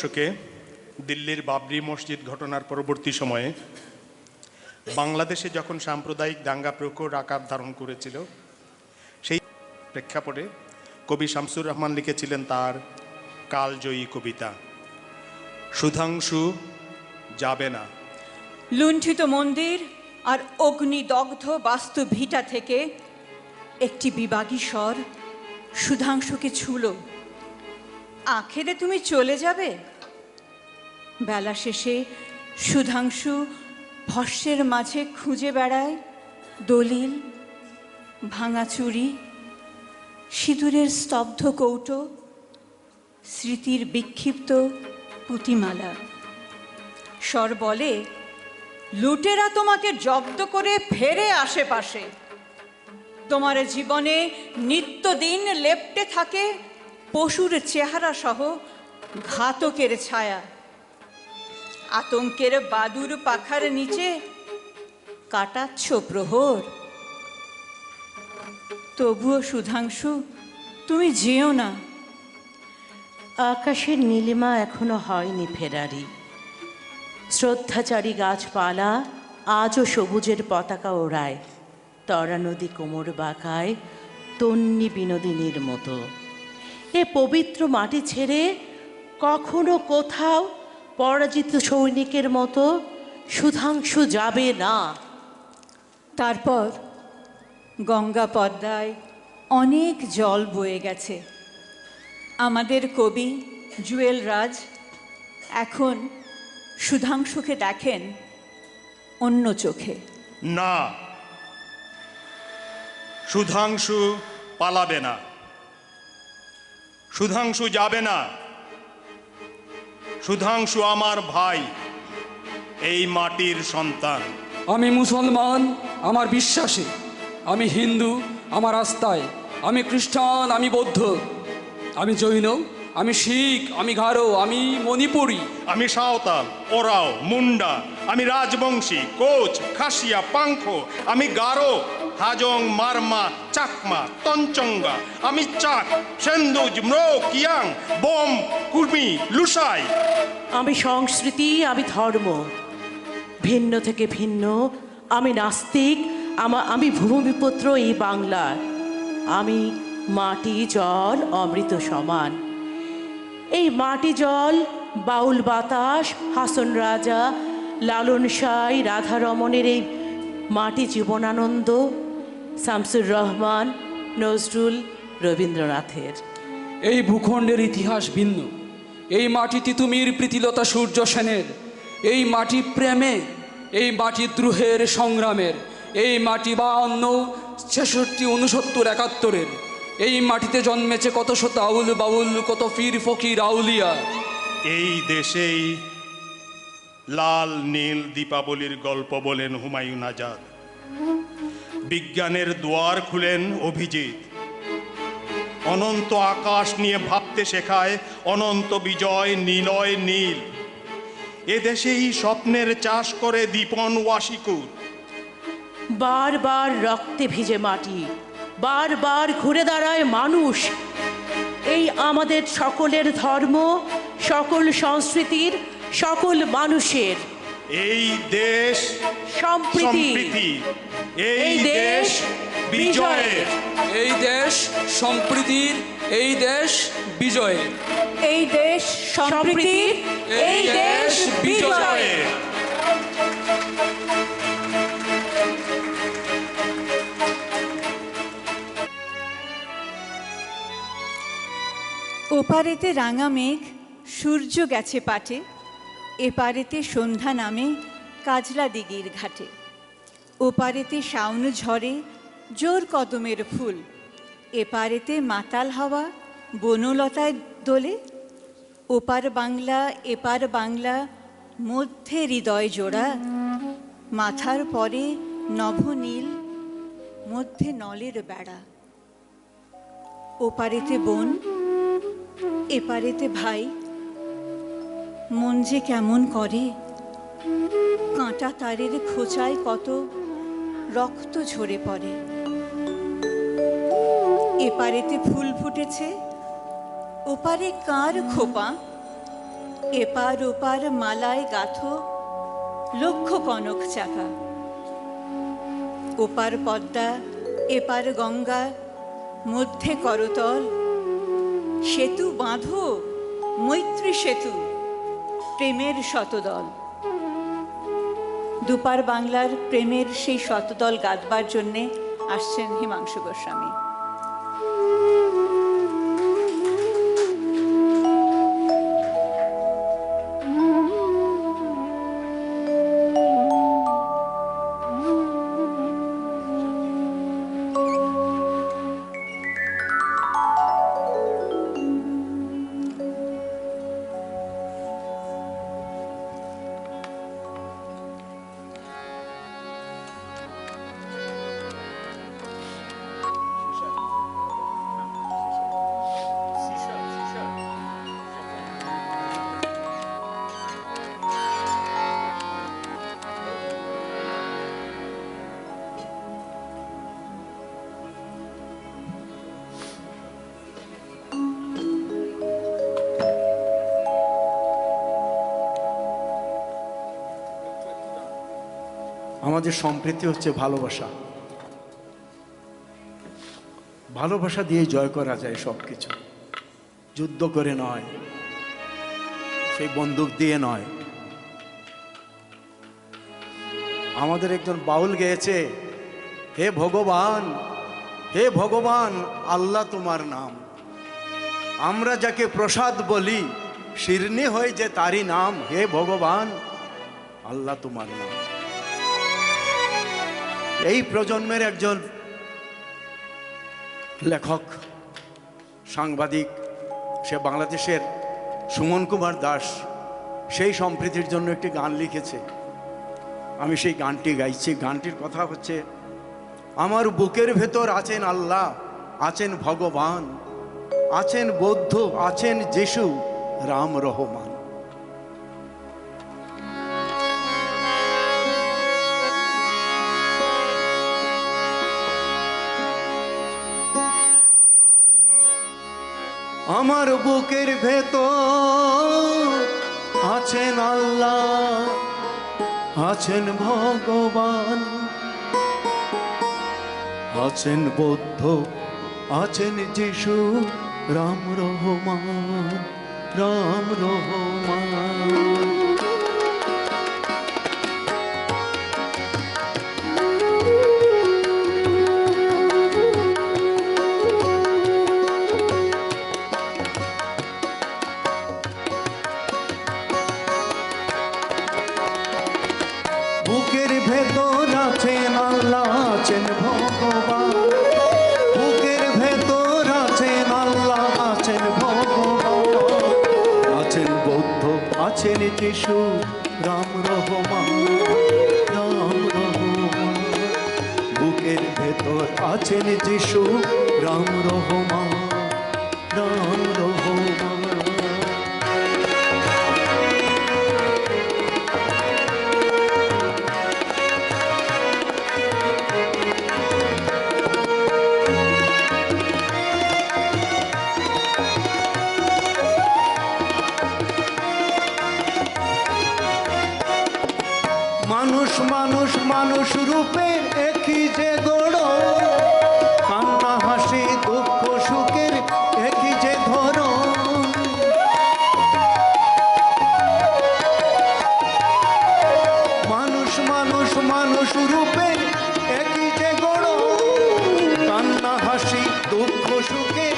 দশকে দিল্লির বাবরি মসজিদ ঘটনার পরবর্তী সময়ে বাংলাদেশে যখন সাম্প্রদায়িক দাঙ্গা প্রখর আকার ধারণ করেছিল, সেই প্রেক্ষাপটে কবি শামসুর রহমান লিখেছিলেন তার কালজয়ী কবিতা সুধাংশু যাবে না। লুণ্ঠিত মন্দির আর অগ্নিদগ্ধ বাস্তু ভিটা থেকে একটি বিবাগী স্বর সুধাংশুকে ছুঁল। আখেরে তুমি চলে যাবে? বেলা শেষে সুধাংশু ভস্যের মাঝে খুঁজে বেড়ায় দলিল, ভাঙা চুড়ি, সিঁদুরের স্তব্ধ কৌটো, স্মৃতির বিক্ষিপ্ত পুঁতিমালা। স্বর বলে, লুটেরা তোমাকে জব্দ করে ফেরে আশেপাশে। তোমার জীবনে নিত্যদিন লেপ্টে থাকে পশুর চেহারা সহ ঘাতকের ছায়া। আতঙ্কের বাদুর পাখার নিচে কাটাচ্ছ প্রহর। তবুও সুধাংশু, তুমি যেও না। আকাশের নীলিমা এখনো হয়নি ফেরারি। শ্রদ্ধাচারী গাছপালা আজও সবুজের পতাকা ওড়ায়, তরা নদী কোমর বাঁকায় তন্নি বিনোদিনীর মতো। এ পবিত্র মাটি ছেড়ে কখনো কোথাও পরাজিত সৈনিকের মতো সুধাংশু যাবে না। তারপর গঙ্গা পদ্মায় অনেক জল বয়ে গেছে। আমাদের কবি জুয়েল রাজ এখন সুধাংশুকে দেখেন অন্য চোখে। না, সুধাংশু পালাবে না, সুধাংশু যাবে না। সুধাংশু আমার ভাই, এই মাটির সন্তান। আমি মুসলমান আমার বিশ্বাসে, আমি হিন্দু আমার আস্থায়, আমি খ্রিস্টান আমি বৌদ্ধ, আমি জৈন আমি শিখ, আমি গারো আমি মণিপুরী, আমি সাঁওতাল ওরাও মুন্ডা, আমি রাজবংশী কোচ খাসিয়া পাংখ, আমি গারো হাজং মারমা চাকমা তঞ্চঙ্গা, আমি চাক সেন্দুজ ম্রো কিয়াং বোম কুর্মি লুসাই। আমি সংস্কৃতি আমি ধর্ম, ভিন্ন থেকে ভিন্ন, আমি নাস্তিক, আমি ভূমিপুত্র এই বাংলার, আমি মাটি জল অমৃত সমান। এই মাটি জল, বাউল বাতাস, হাসন রাজা, লালন সাই, রাধারমণের এই মাটি জীবনানন্দ, শামসুর রহমান, নজরুল, রবীন্দ্রনাথের। এই ভূখণ্ডের ইতিহাস ভিন্ন, এই মাটি তিতুমির প্রীতিলতা সূর্য সেনের, এই মাটি প্রেমে, এই মাটি দ্রোহের সংগ্রামের, এই মাটি 52, 66, 69, 71-এর। এই মাটিতে জন্মেছে কত শত আউল বাউল, কত পীর ফকির আউলিয়া। এই দেশেই লাল নীল দীপাবলির গল্প বলেন হুমায়ুন আজাদ, বিজ্ঞানের দুয়ার খুলেন অভিজিৎ, অনন্ত আকাশ নিয়ে ভাবতে শেখায় অনন্ত বিজয় নীলয় নীল। এদেশেই স্বপ্নের চাষ করে দীপন ওয়াশিকুর। বারবার রক্তে ভিজে মাটি, বারবার ঘুরে দাঁড়ায় মানুষ। এই আমাদের সকলের ধর্ম, সকল সংস্কৃতির, সকল মানুষের। এই দেশ সম্প্রীতি, এই দেশ বিজয়ের, এই দেশ সম্প্রীতির, এই দেশ বিজয়ের, এই দেশ সম্প্রীতির, এই দেশ বিজয়ের। ওপারেতে রাঙা মেঘ সূর্য গেছে পাটে, এপারেতে সন্ধ্যা নামে কাজলা দিঘির ঘাটে। ওপারেতে শাওন ঝরে জোর কদমের ফুল, এপারেতে মাতাল হাওয়া বনলতায় দোলে। ওপার বাংলা এপার বাংলা মধ্যে হৃদয় জোড়া, মাথার পরে নভনীল মধ্যে নলের বেড়া। ওপারেতে বোন এপারেতে ভাই, মন যে কেমন করে, কাঁটা তারের খোঁচায় কত রক্ত ঝরে পড়ে। এপারেতে ফুল ফুটেছে, ওপারে কার খোপা, এপার ওপার মালায় গাথো লক্ষ কনক চাকা। ওপার পদ্মা এপার গঙ্গা, মধ্যে করতল। সেতু বাঁধো মৈত্রী সেতু, প্রেমের শতদল। দুপার বাংলার প্রেমের সেই শতদল গাঁথবার জন্যে আসছেন হিমাংশু গোস্বামী। আমাদের সম্প্রীতি হচ্ছে ভালোবাসা। ভালোবাসা দিয়ে জয় করা যায় সব কিছু, যুদ্ধ করে নয়, সেই বন্দুক দিয়ে নয়। আমাদের একজন বাউল গেয়েছে, হে ভগবান, হে ভগবান আল্লাহ তোমার নাম, আমরা যাকে প্রসাদ বলি শিরনি হয়ে যে তারই নাম, হে ভগবান আল্লাহ তোমার নাম। এই প্রজন্মের একজন লেখক সাংবাদিক, সে বাংলাদেশের সুমন কুমার দাস, সেই সম্প্রীতির জন্য একটি গান লিখেছে। আমি সেই গানটি গাইছি। গানটির কথা হচ্ছে, আমার বুকের ভেতর আছেন আল্লাহ, আছেন ভগবান, আছেন বৌদ্ধ, আছেন যিশু, রাম রহমান। আমার বুকের ভেতর আছেন আল্লাহ, আছেন ভগবান, আছেন বৌদ্ধ, আছেন যিশু, রাম রহমান, রাম রহমান। বুকের ভেতর আছেন আল্লাহ, আছেন ভগবান, বুকের ভেতর আছেন আল্লাহ, আছেন ভগবান, আছেন বৌদ্ধ, আছেন যিশু, রাম রহমান, রাম রহমান। বুকের ভেতর আছেন যিশু, রাম রহমান, রাম রহমান। মানুষ মানুষ মানুষ রূপে একই যে গড়, কান্না হাসি দুঃখ সুখের একই যে ধরন। মানুষ মানুষ মানুষ রূপে একই যে গড়, কান্না হাসি দুঃখ সুখের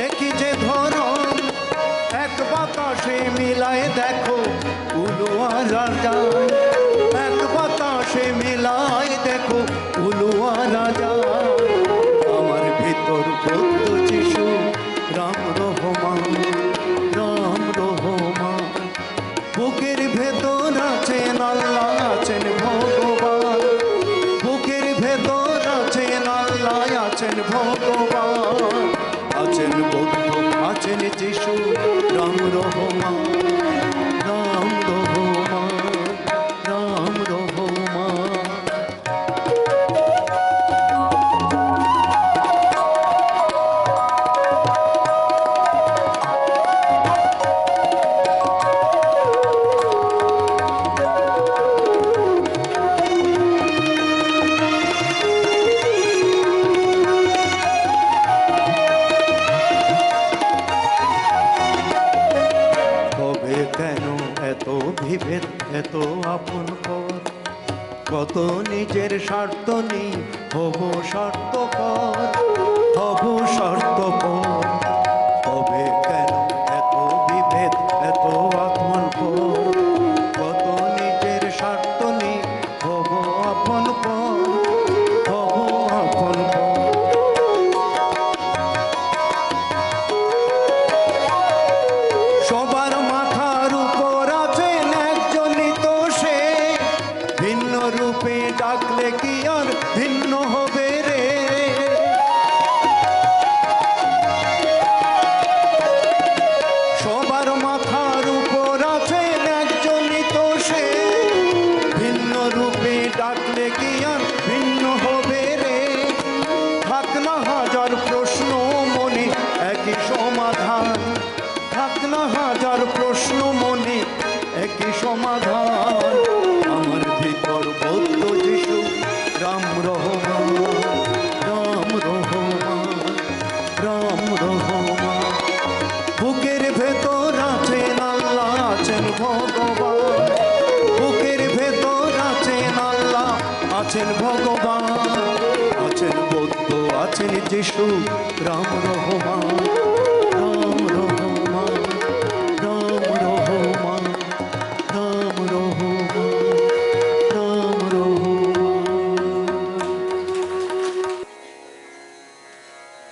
একই যে ধরন। এক বাতাসে মিলায় দেখো উলুয়া রাজা, এক বাতাসে মিলায় দেখো উলুয়া রাজা। আমার ভিতর বৌদ্ধ যিশু, রাম রহমান, রাম রহমান। বুকের ভেতর আছেন আল্লাহ, আছেন ভগবান, বুকের ভেতর আছেন আল্লাহ, আছেন ভগবান, আছেন বৌদ্ধ, আছেন যিশু, রাম রহমান, রাম রহমান, রাম রহমান। স্বার্থ নেই হব স্বার্থপর, হব স্বার্থপর। তবে কেন এত বিভেদ, এত আপন পর? কত নিজের স্বার্থ নেই হব আপন পর, হব আপন পর। সবার মাথার উপর আছেন একজনই তো সে, ভিন্ন রূপে ডাকলে কি আর ভিন্ন হবে রে? সবার মাথার উপর আছেন একজনই তো সে, ভিন্ন রূপে ডাকলে কি আর ভিন্ন হবে রে? থাক না হাজার প্রশ্ন মনে একই সমাধান, থাক না হাজার প্রশ্ন মনে একই সমাধান। আমার ভিতর বৌদ্ধ যিশু রাম রহমান, রাম রহমান, রাম রহমান। বুকের ভেতর আছেন আল্লাহ, আছেন ভগবান, বুকের ভেতর আছেন আল্লাহ, আছেন ভগবান, আছেন বৌদ্ধ, আছেন যিশু Ram Rahman, Ram Rahman, Ram Rahman, Ram Rahman, Ram Rahman.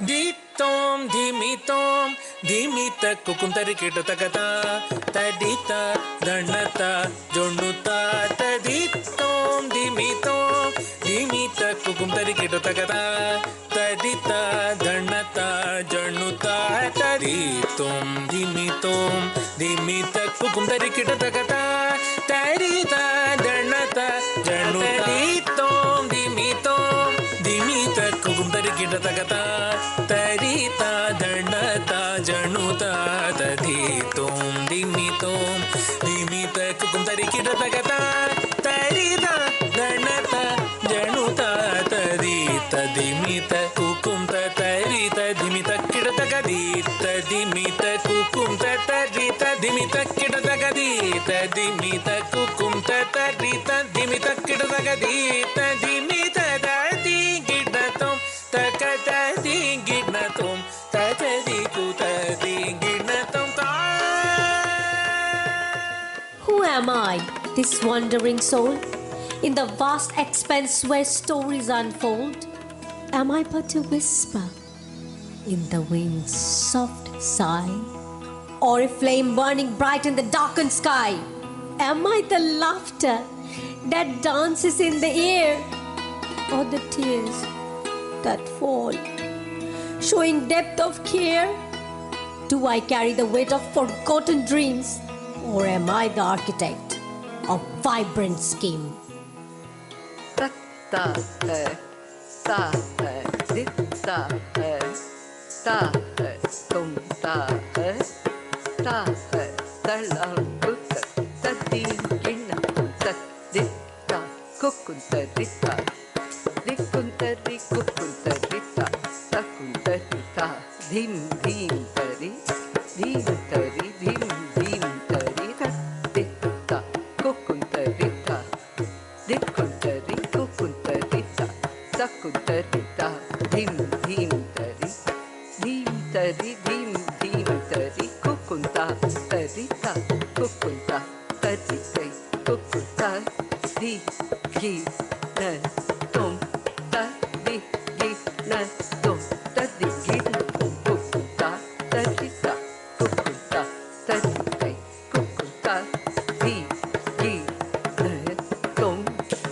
Ditom dimitom dimita kukuntari kita takata tadita dhanata jonuta taditom dimitom dimita kukuntari kita takata tadita dhanata jonuta taditom dimitom dimita kukuntari kita takata tadita dhanata jonuta taditom dimitom dimita kukuntari kita takata tarita dhanata januta taditum dimitum dimita kukuntari kita takata tarita dhanata januta tarita dimita kukumta tarita dimita kita takadita dimita kukumta tarita dimita kita takadita dimita kukumta tarita dimita kita takadita dimita tadi kita tum takata dinginatum tatadikuta dinginatum. Who am I, this wandering soul, in the vast expanse where stories unfold? Am I but a whisper in the wind's soft sigh, or a flame burning bright in the darkened sky? Am I the laughter that dances in the air, or the tears that fall, showing depth of care? Do I carry the weight of forgotten dreams, or am I the architect of vibrant scheme? Ta ta di ta ta tum ta ta ta la kutta ta di ginna ta di ta kukunta di ta di kunta di kukunta di ta ta kunta di ta dim dim tari dim tari dim dim tari ta di ta kukunta di ta di kunta di kukunta di ta ta kunta di ta dim dim tari dim tari dim dim tari kukunta tari ta kukunta tari tai kukunta di gi na tum ta di gi na tum ta di gi na kukunta tari ta kukunta tari tai kukunta di gi na tum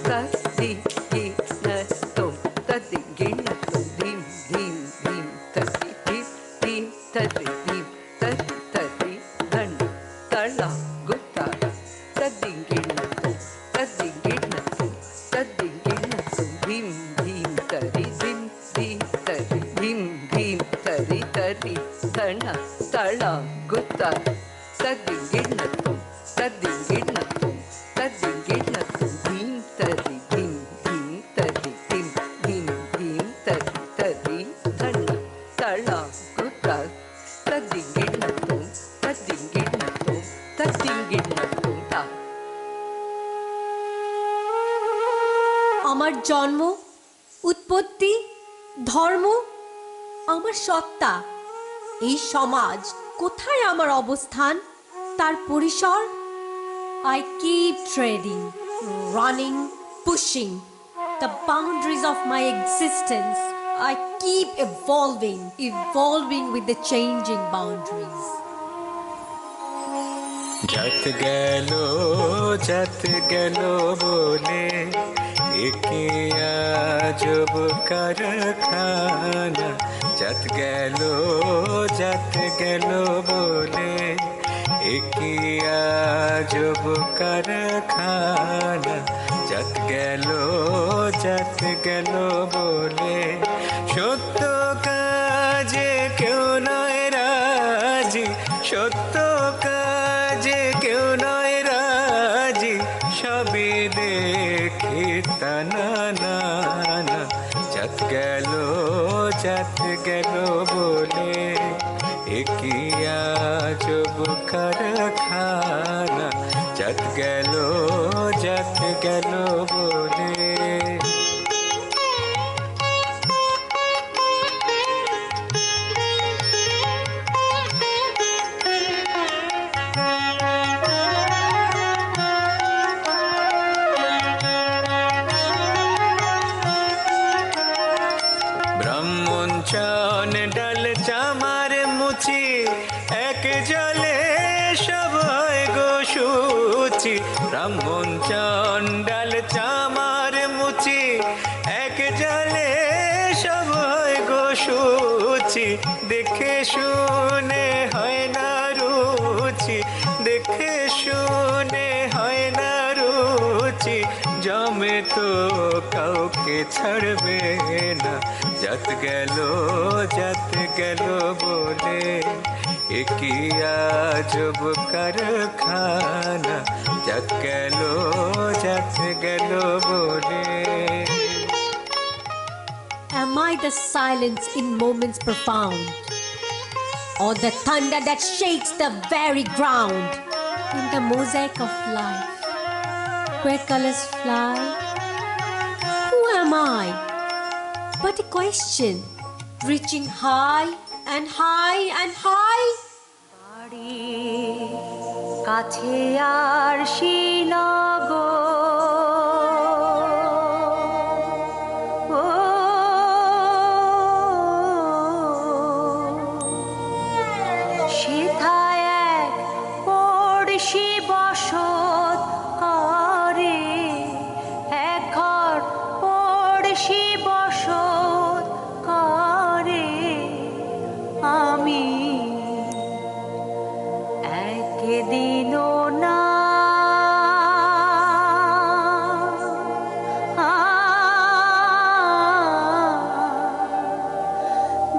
ta di gi na tum ta di gi na tum dim dim dim tari dim dim tari dim tari tari dhan tala gutta ta di gi na tum ta di gi na tum ta di gi na tum dim dim tari dim dim tari dim dim tari tari dhana tala gutta ta di gi na tum ta di gi na tum ta di gi na tum dim tari dim dim tari dim dim dim tari tari dhana tala gutta ta di gi na tum ta di gi na tum ta di gi na tum ta আমার জন্ম উৎপত্তি, ধর্ম, আমার সত্তা, এই সমাজ, কোথায় আমার অবস্থান, তার পরিসর। I keep treading, running, pushing the boundaries of my existence. I keep evolving with the changing boundaries. जात गलो बोले एके आजब कारखाना जात गलो बोले एके आजब कारखाना जात गलो बोले सत्य काजे क्यों नय राजी सत्य काजे क्यों नय राजी सभी देखी तना नाना जात गलो बोले एकिया जब कारखाना जात गलो बोले ডাল চামার মুচি এক জলে সবাই গো সুচি ব্রাহ্মণ ডাল চামার মুচি এক জলে সবাই গো সুচি দেখে শুনে হয় না রুচি দেখে শুনে হয় না রুচি জমে তো কাউকে ছাড়বে না जात गलो बोले एकिया जब कारखाना जात गलो बोले Am I the silence in moments profound, or the thunder that shakes the very ground in the mosaic of life where colors fly? Who am I? But a question reaching high and high and high. কাছে আর শ্রীনগর সেথায় এক পড়শি বসত করে এক ঘর পড়শি বসত করে আমি একদিনও না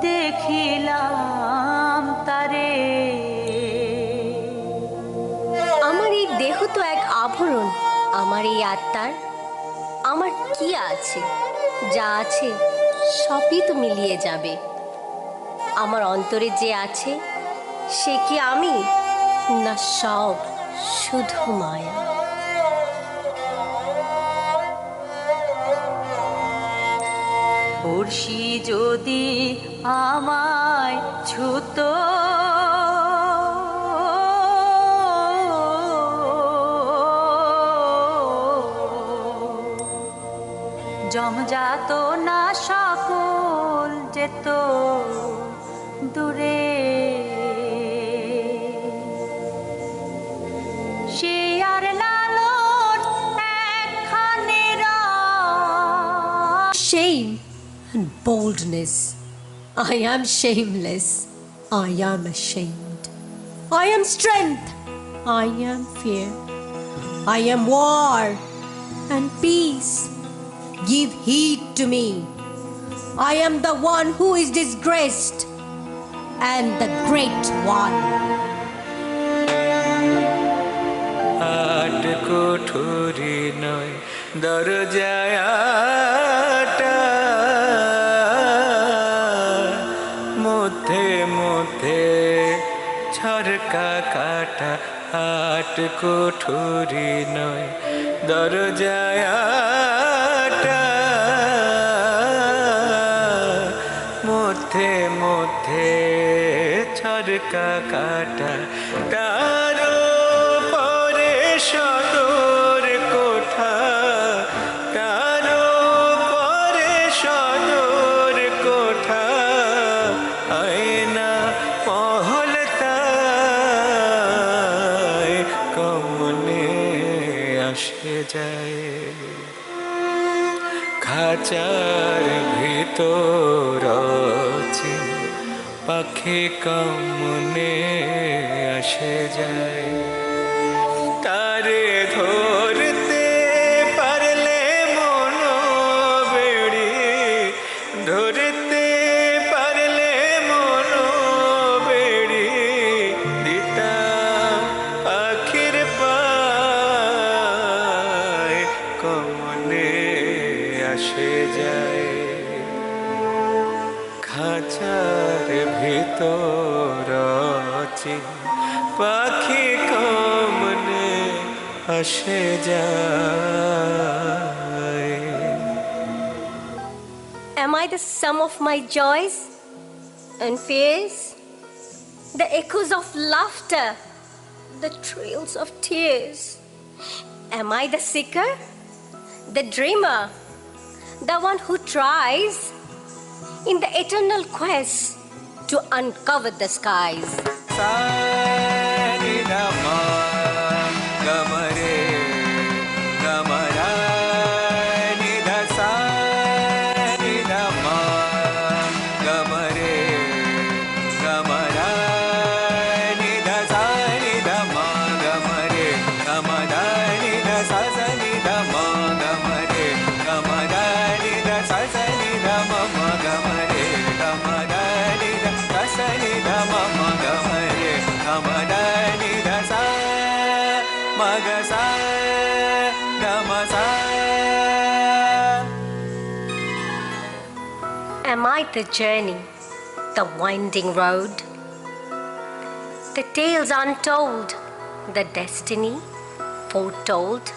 দেখিলাম তারে। আমার এই দেহ তো এক আভরণ, আমার এই আত্মার আমার কি আছে? যা আছে সবই তো মিলিয়ে যাবে। আমার অন্তরে যে আছে সে কি আমি, না সব শুধু মায়া? বর্ষি যদি আমায় ছুতো জমজাত না সকল যেত দূরে সে আর লালন একখানে Shame and boldness. I am shameless. I am ashamed. I am strength. I am fear. I am war and peace. Give heed to me. I am the one who is disgraced and the great one. আট কোঠরি নয় দরজায় আটা মধ্যে মধ্যে ঝরকা কাটা আট কোঠরি নয় দরজায় আটা মধ্যে মধ্যে ঝরকা কাটা তার পরে সদর কোঠা তার পরে সদর কোঠা আয়না মহল তাই কমনে আসে যায় খাঁচার ভিতর পাখি কমনে আসে যায় তারে ধরতে পারলে মনো বেড়ি ধরতে পারলে মনো বেড়ি দিতাম পাখির পায় কমনে আসে যায় খাঁচার ভিতর পাখি কমনে আসে যায় Am I the sum of my joys and fears? The echoes of laughter, the trails of tears? Am I the seeker, the dreamer, the one who tries in the eternal quest to uncover the skies? Am I the journey, the winding road, the tales untold, the destiny foretold?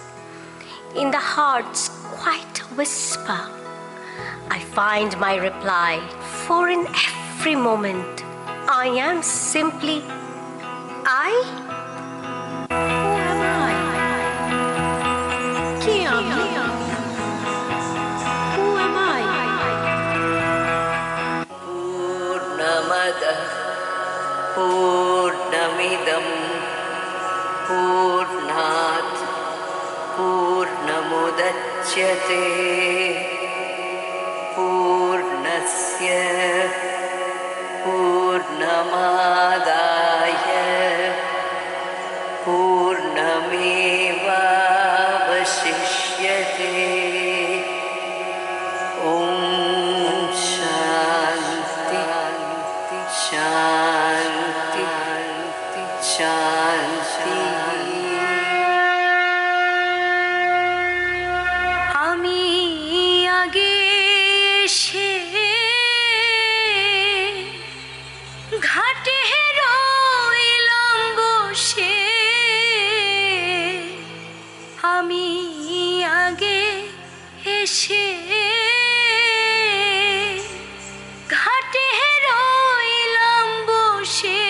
In the heart's quiet whisper, I find my reply, for in every moment I am simply I. Who am I? Ki ami? Who am I? Purnamada Purnamidam Purnat Purnamudachyate Purnasya Purnamadaya Purnamevavashishyate Om Shanti Shanti Shanti আমি আগে এসে ঘাটে রইলাম বসে আমি আগে এসে ঘাটে রইলাম বসে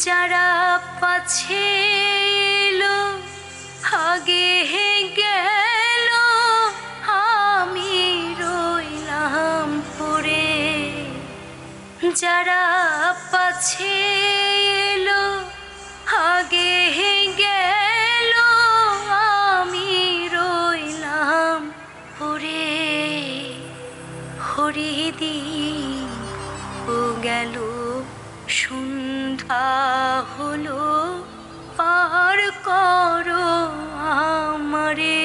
যারা পাছে এলো আগে গেল আমি রইলাম পড়ে যারা পাছে এলো আগে গেল আমি রইলাম পড়ে হরিদিন ও গেল সন্ধ্যা হলো পার করো আমারে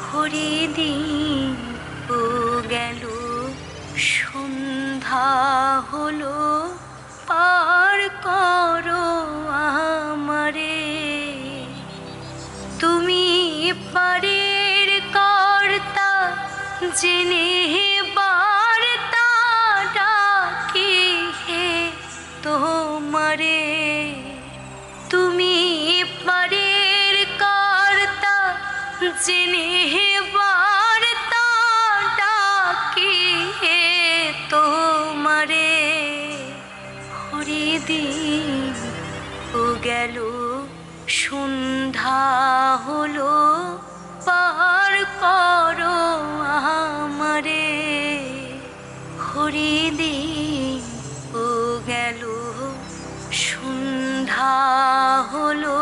হরিদিন ও গেল সন্ধ্যা হলো পার করো আমারে তুমি পারের কর্তা জেনে বার্তা ডাকি হে তোমারে তুমি পারের কর্তা জেনে বার্তা দিন ও গেল, সন্ধ্যা হলো, পার করো আমারে। হরিদিন ও গেল, সন্ধ্যা হলো,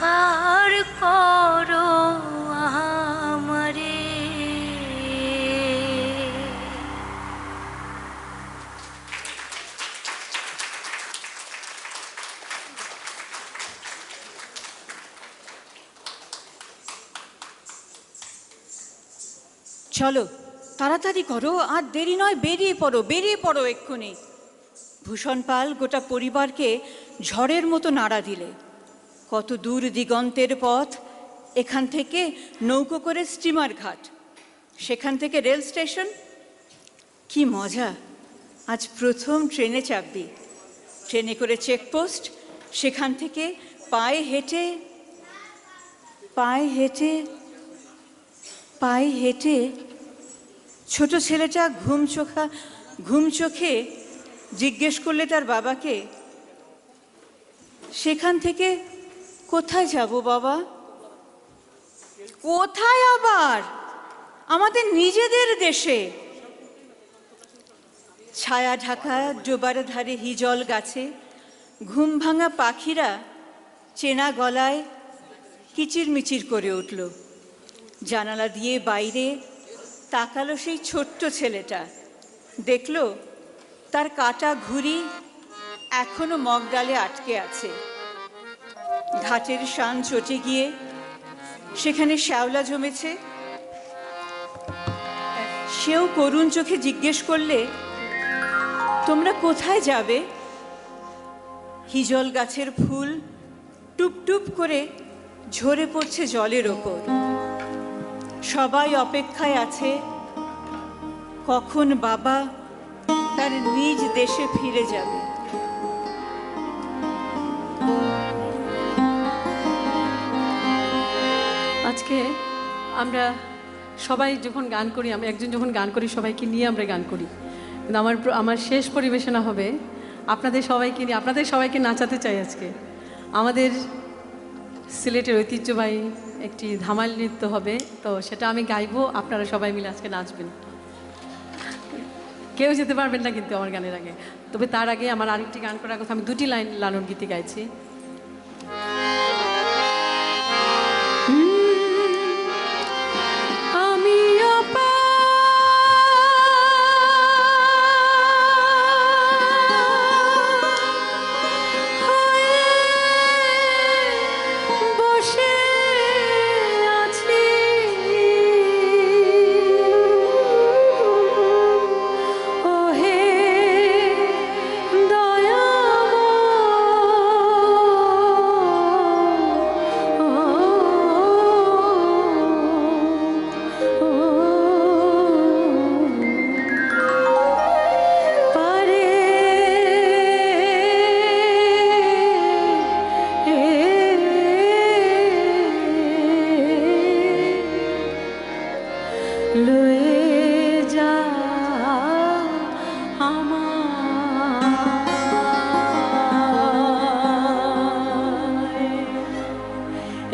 পার করো আমারে। চলো তাড়াতাড়ি করো, আর দেরি নয়, বেরিয়ে পড়ো এক্ষুনি। ভূষণ পাল গোটা পরিবারকে ঝড়ের মতো নাড়া দিলে। কত দূর দিগন্তের পথ, এখান থেকে নৌকো করে স্টিমার ঘাট, সেখান থেকে রেল স্টেশন। কি মজা, আজ প্রথম ট্রেনে চাপবি। ট্রেনে করে চেকপোস্ট, সেখান থেকে পায়ে হেঁটে ছোট ছেলেটা ঘুম চোখে জিজ্ঞেস করলে তার বাবাকে, সেখান থেকে কোথায় যাব বাবা? কোথায় আবার? আমাদের নিজেদের দেশে। ছায়া ঢাকা ডোবার ধারে হিজল গাছে ঘুম ভাঙা পাখিরা চেনা গলায় কিচিরমিচির করে উঠল। জানালা দিয়ে বাইরে তাকালো সেই ছোট্ট ছেলেটা, দেখল তার কাটা ঘুড়ি এখনো মগডালে আটকে আছে। ঘাটের শান চটে গিয়ে সেখানে শ্যাওলা জমেছে। সেও করুণ চোখে জিজ্ঞেস করলে, তোমরা কোথায় যাবে? হিজল গাছের ফুল টুপটুপ করে ঝরে পড়ছে জলের ওপর। সবাই অপেক্ষায় আছে কখন বাবা তার নিজ দেশে ফিরে যাবে। আজকে আমরা সবাই যখন গান করি, আমি একজন যখন গান করি সবাইকে নিয়ে আমরা গান করি, কিন্তু আমার শেষ পরিবেশনা হবে আপনাদের সবাইকে নিয়ে, আপনাদের সবাইকে নাচাতে চাই আজকে। আমাদের সিলেটের ঐতিহ্যবাহী একটি ধামাল নৃত্য হবে, তো সেটা আমি গাইবো, আপনারা সবাই মিলে আজকে নাচবেন। কেউ যেতে পারবেন না কিন্তু আমার গানের আগে। তবে তার আগে আমার আরেকটি গান করার কথা, আমি 2টি লাইন লালন গীতি গাইছি।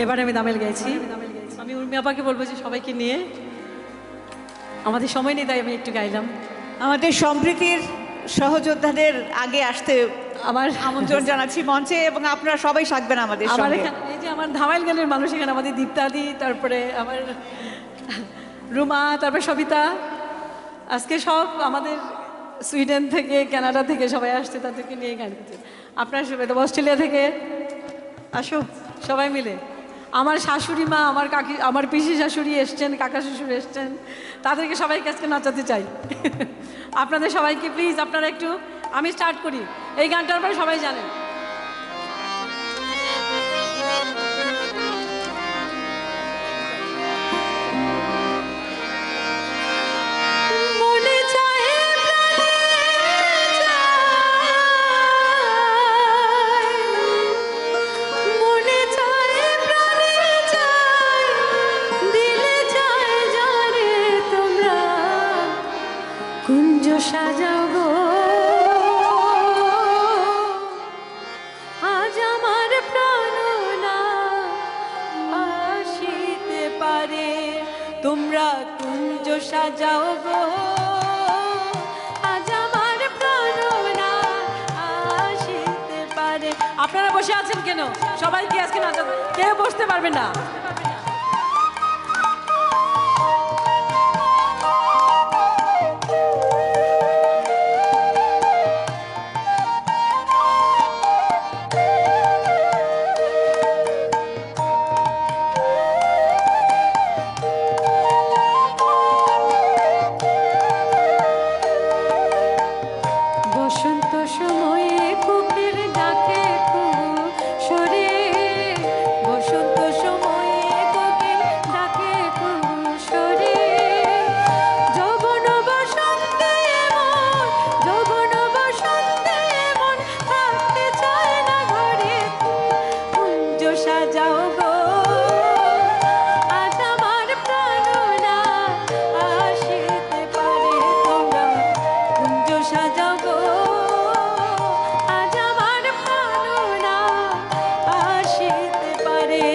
এবারে আমি দামেল গাইছি। আমি উর্মি আপাকে বলবো যে সবাইকে নিয়ে, আমাদের সময় নেই তাই আমি একটু গাইলাম। আমাদের সম্প্রীতির সহযোদ্ধাদের আগে আসতে আমার আমন্ত্রণ জানাচ্ছি মঞ্চে, এবং আপনারা সবাই থাকবেন আমাদের সঙ্গে। এই যে আমার ধামাইল গানের মানুষ এখানে, আমাদের দীপ্তাদি, তারপরে আমার রুমা, তারপরে সবিতা, আজকে সব আমাদের সুইডেন থেকে, কানাডা থেকে সবাই আসছে, তাদেরকে নিয়ে গান করছে। আপনার অস্ট্রেলিয়া থেকে আসো সবাই মিলে। আমার শাশুড়ি মা, আমার পিসি শাশুড়ি এসছেন, কাকা শ্বশুর এসছেন, তাদেরকে সবাইকে আজকে নাচাতে চাই। আপনাদের সবাইকে প্লিজ আপনারা একটু, আমি স্টার্ট করি, এই গানটার পরে সবাই জানেন। কুঞ্জ সাজাও গো তোমরা কুঞ্জ সাজাও গো, আজ আমার প্রাণনা আসিতে পারে। আপনারা বসে আছেন কেন? সবাই কি আজকে না, কেউ বসতে পারবে না। বসন্ত সময়ে কোকিল ডাকে কুসরে, বসন্ত সময়ে কোকিল ডাকে কুসরে। যৌবন বসন্তে এমন, যৌবন বসন্তে এমন থাকতে চায় না ঘরে, কুঞ্জ সাজাও গো, আজ আমার প্রাণনা আসিতে পারে। তোমরা কুঞ্জ সাজাও গো, আজ আমার প্রাণনা আসিতে পারে।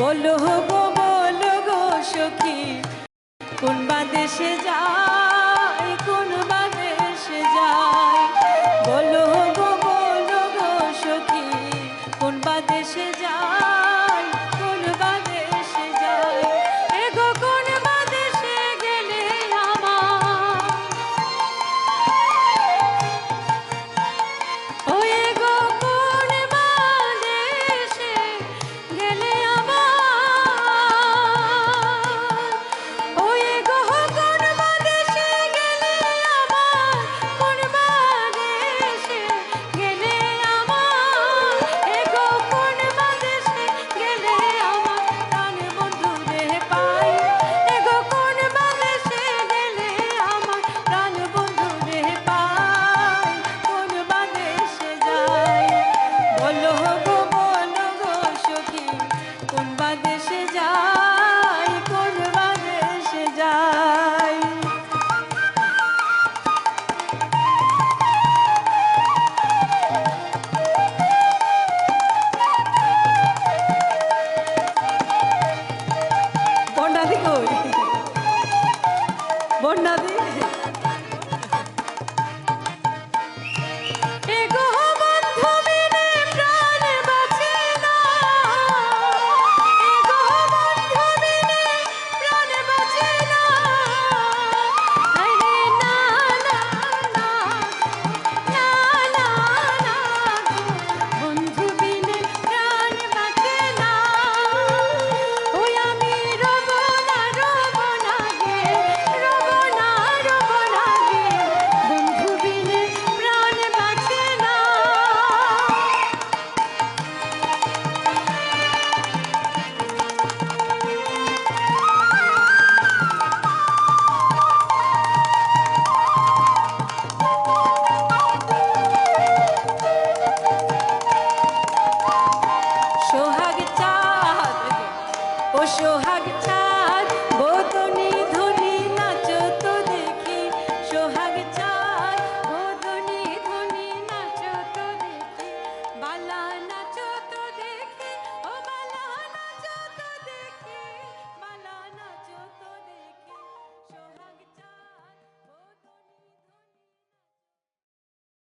বলো গো সখী, কোন বাদেশে যায়, কোন বাদেশে যায়। বলো গো সখী, কোন বাদেশে যায়, কোন বাদেশে যায়। এগো কোন বাদেশে গেলে আমার, ও এগো কোন বাদেশে গেলে আমার, ও এগো কোন বাদেশে গেলে আমার, কোন বাদেশে গেলে আমার, এগো কোন বাদেশে গেলে আমার প্রাণ বন্ধুরে পাই, এগো কোন বাদেশে গেলে আমার প্রাণ বন্ধুরে পাই, কোন বাদেশে যাই। বলো গো সখী, কোন বাদেশে যাই, কোন বাদেশে যাই। বন্যাদি কই? বন্যাদি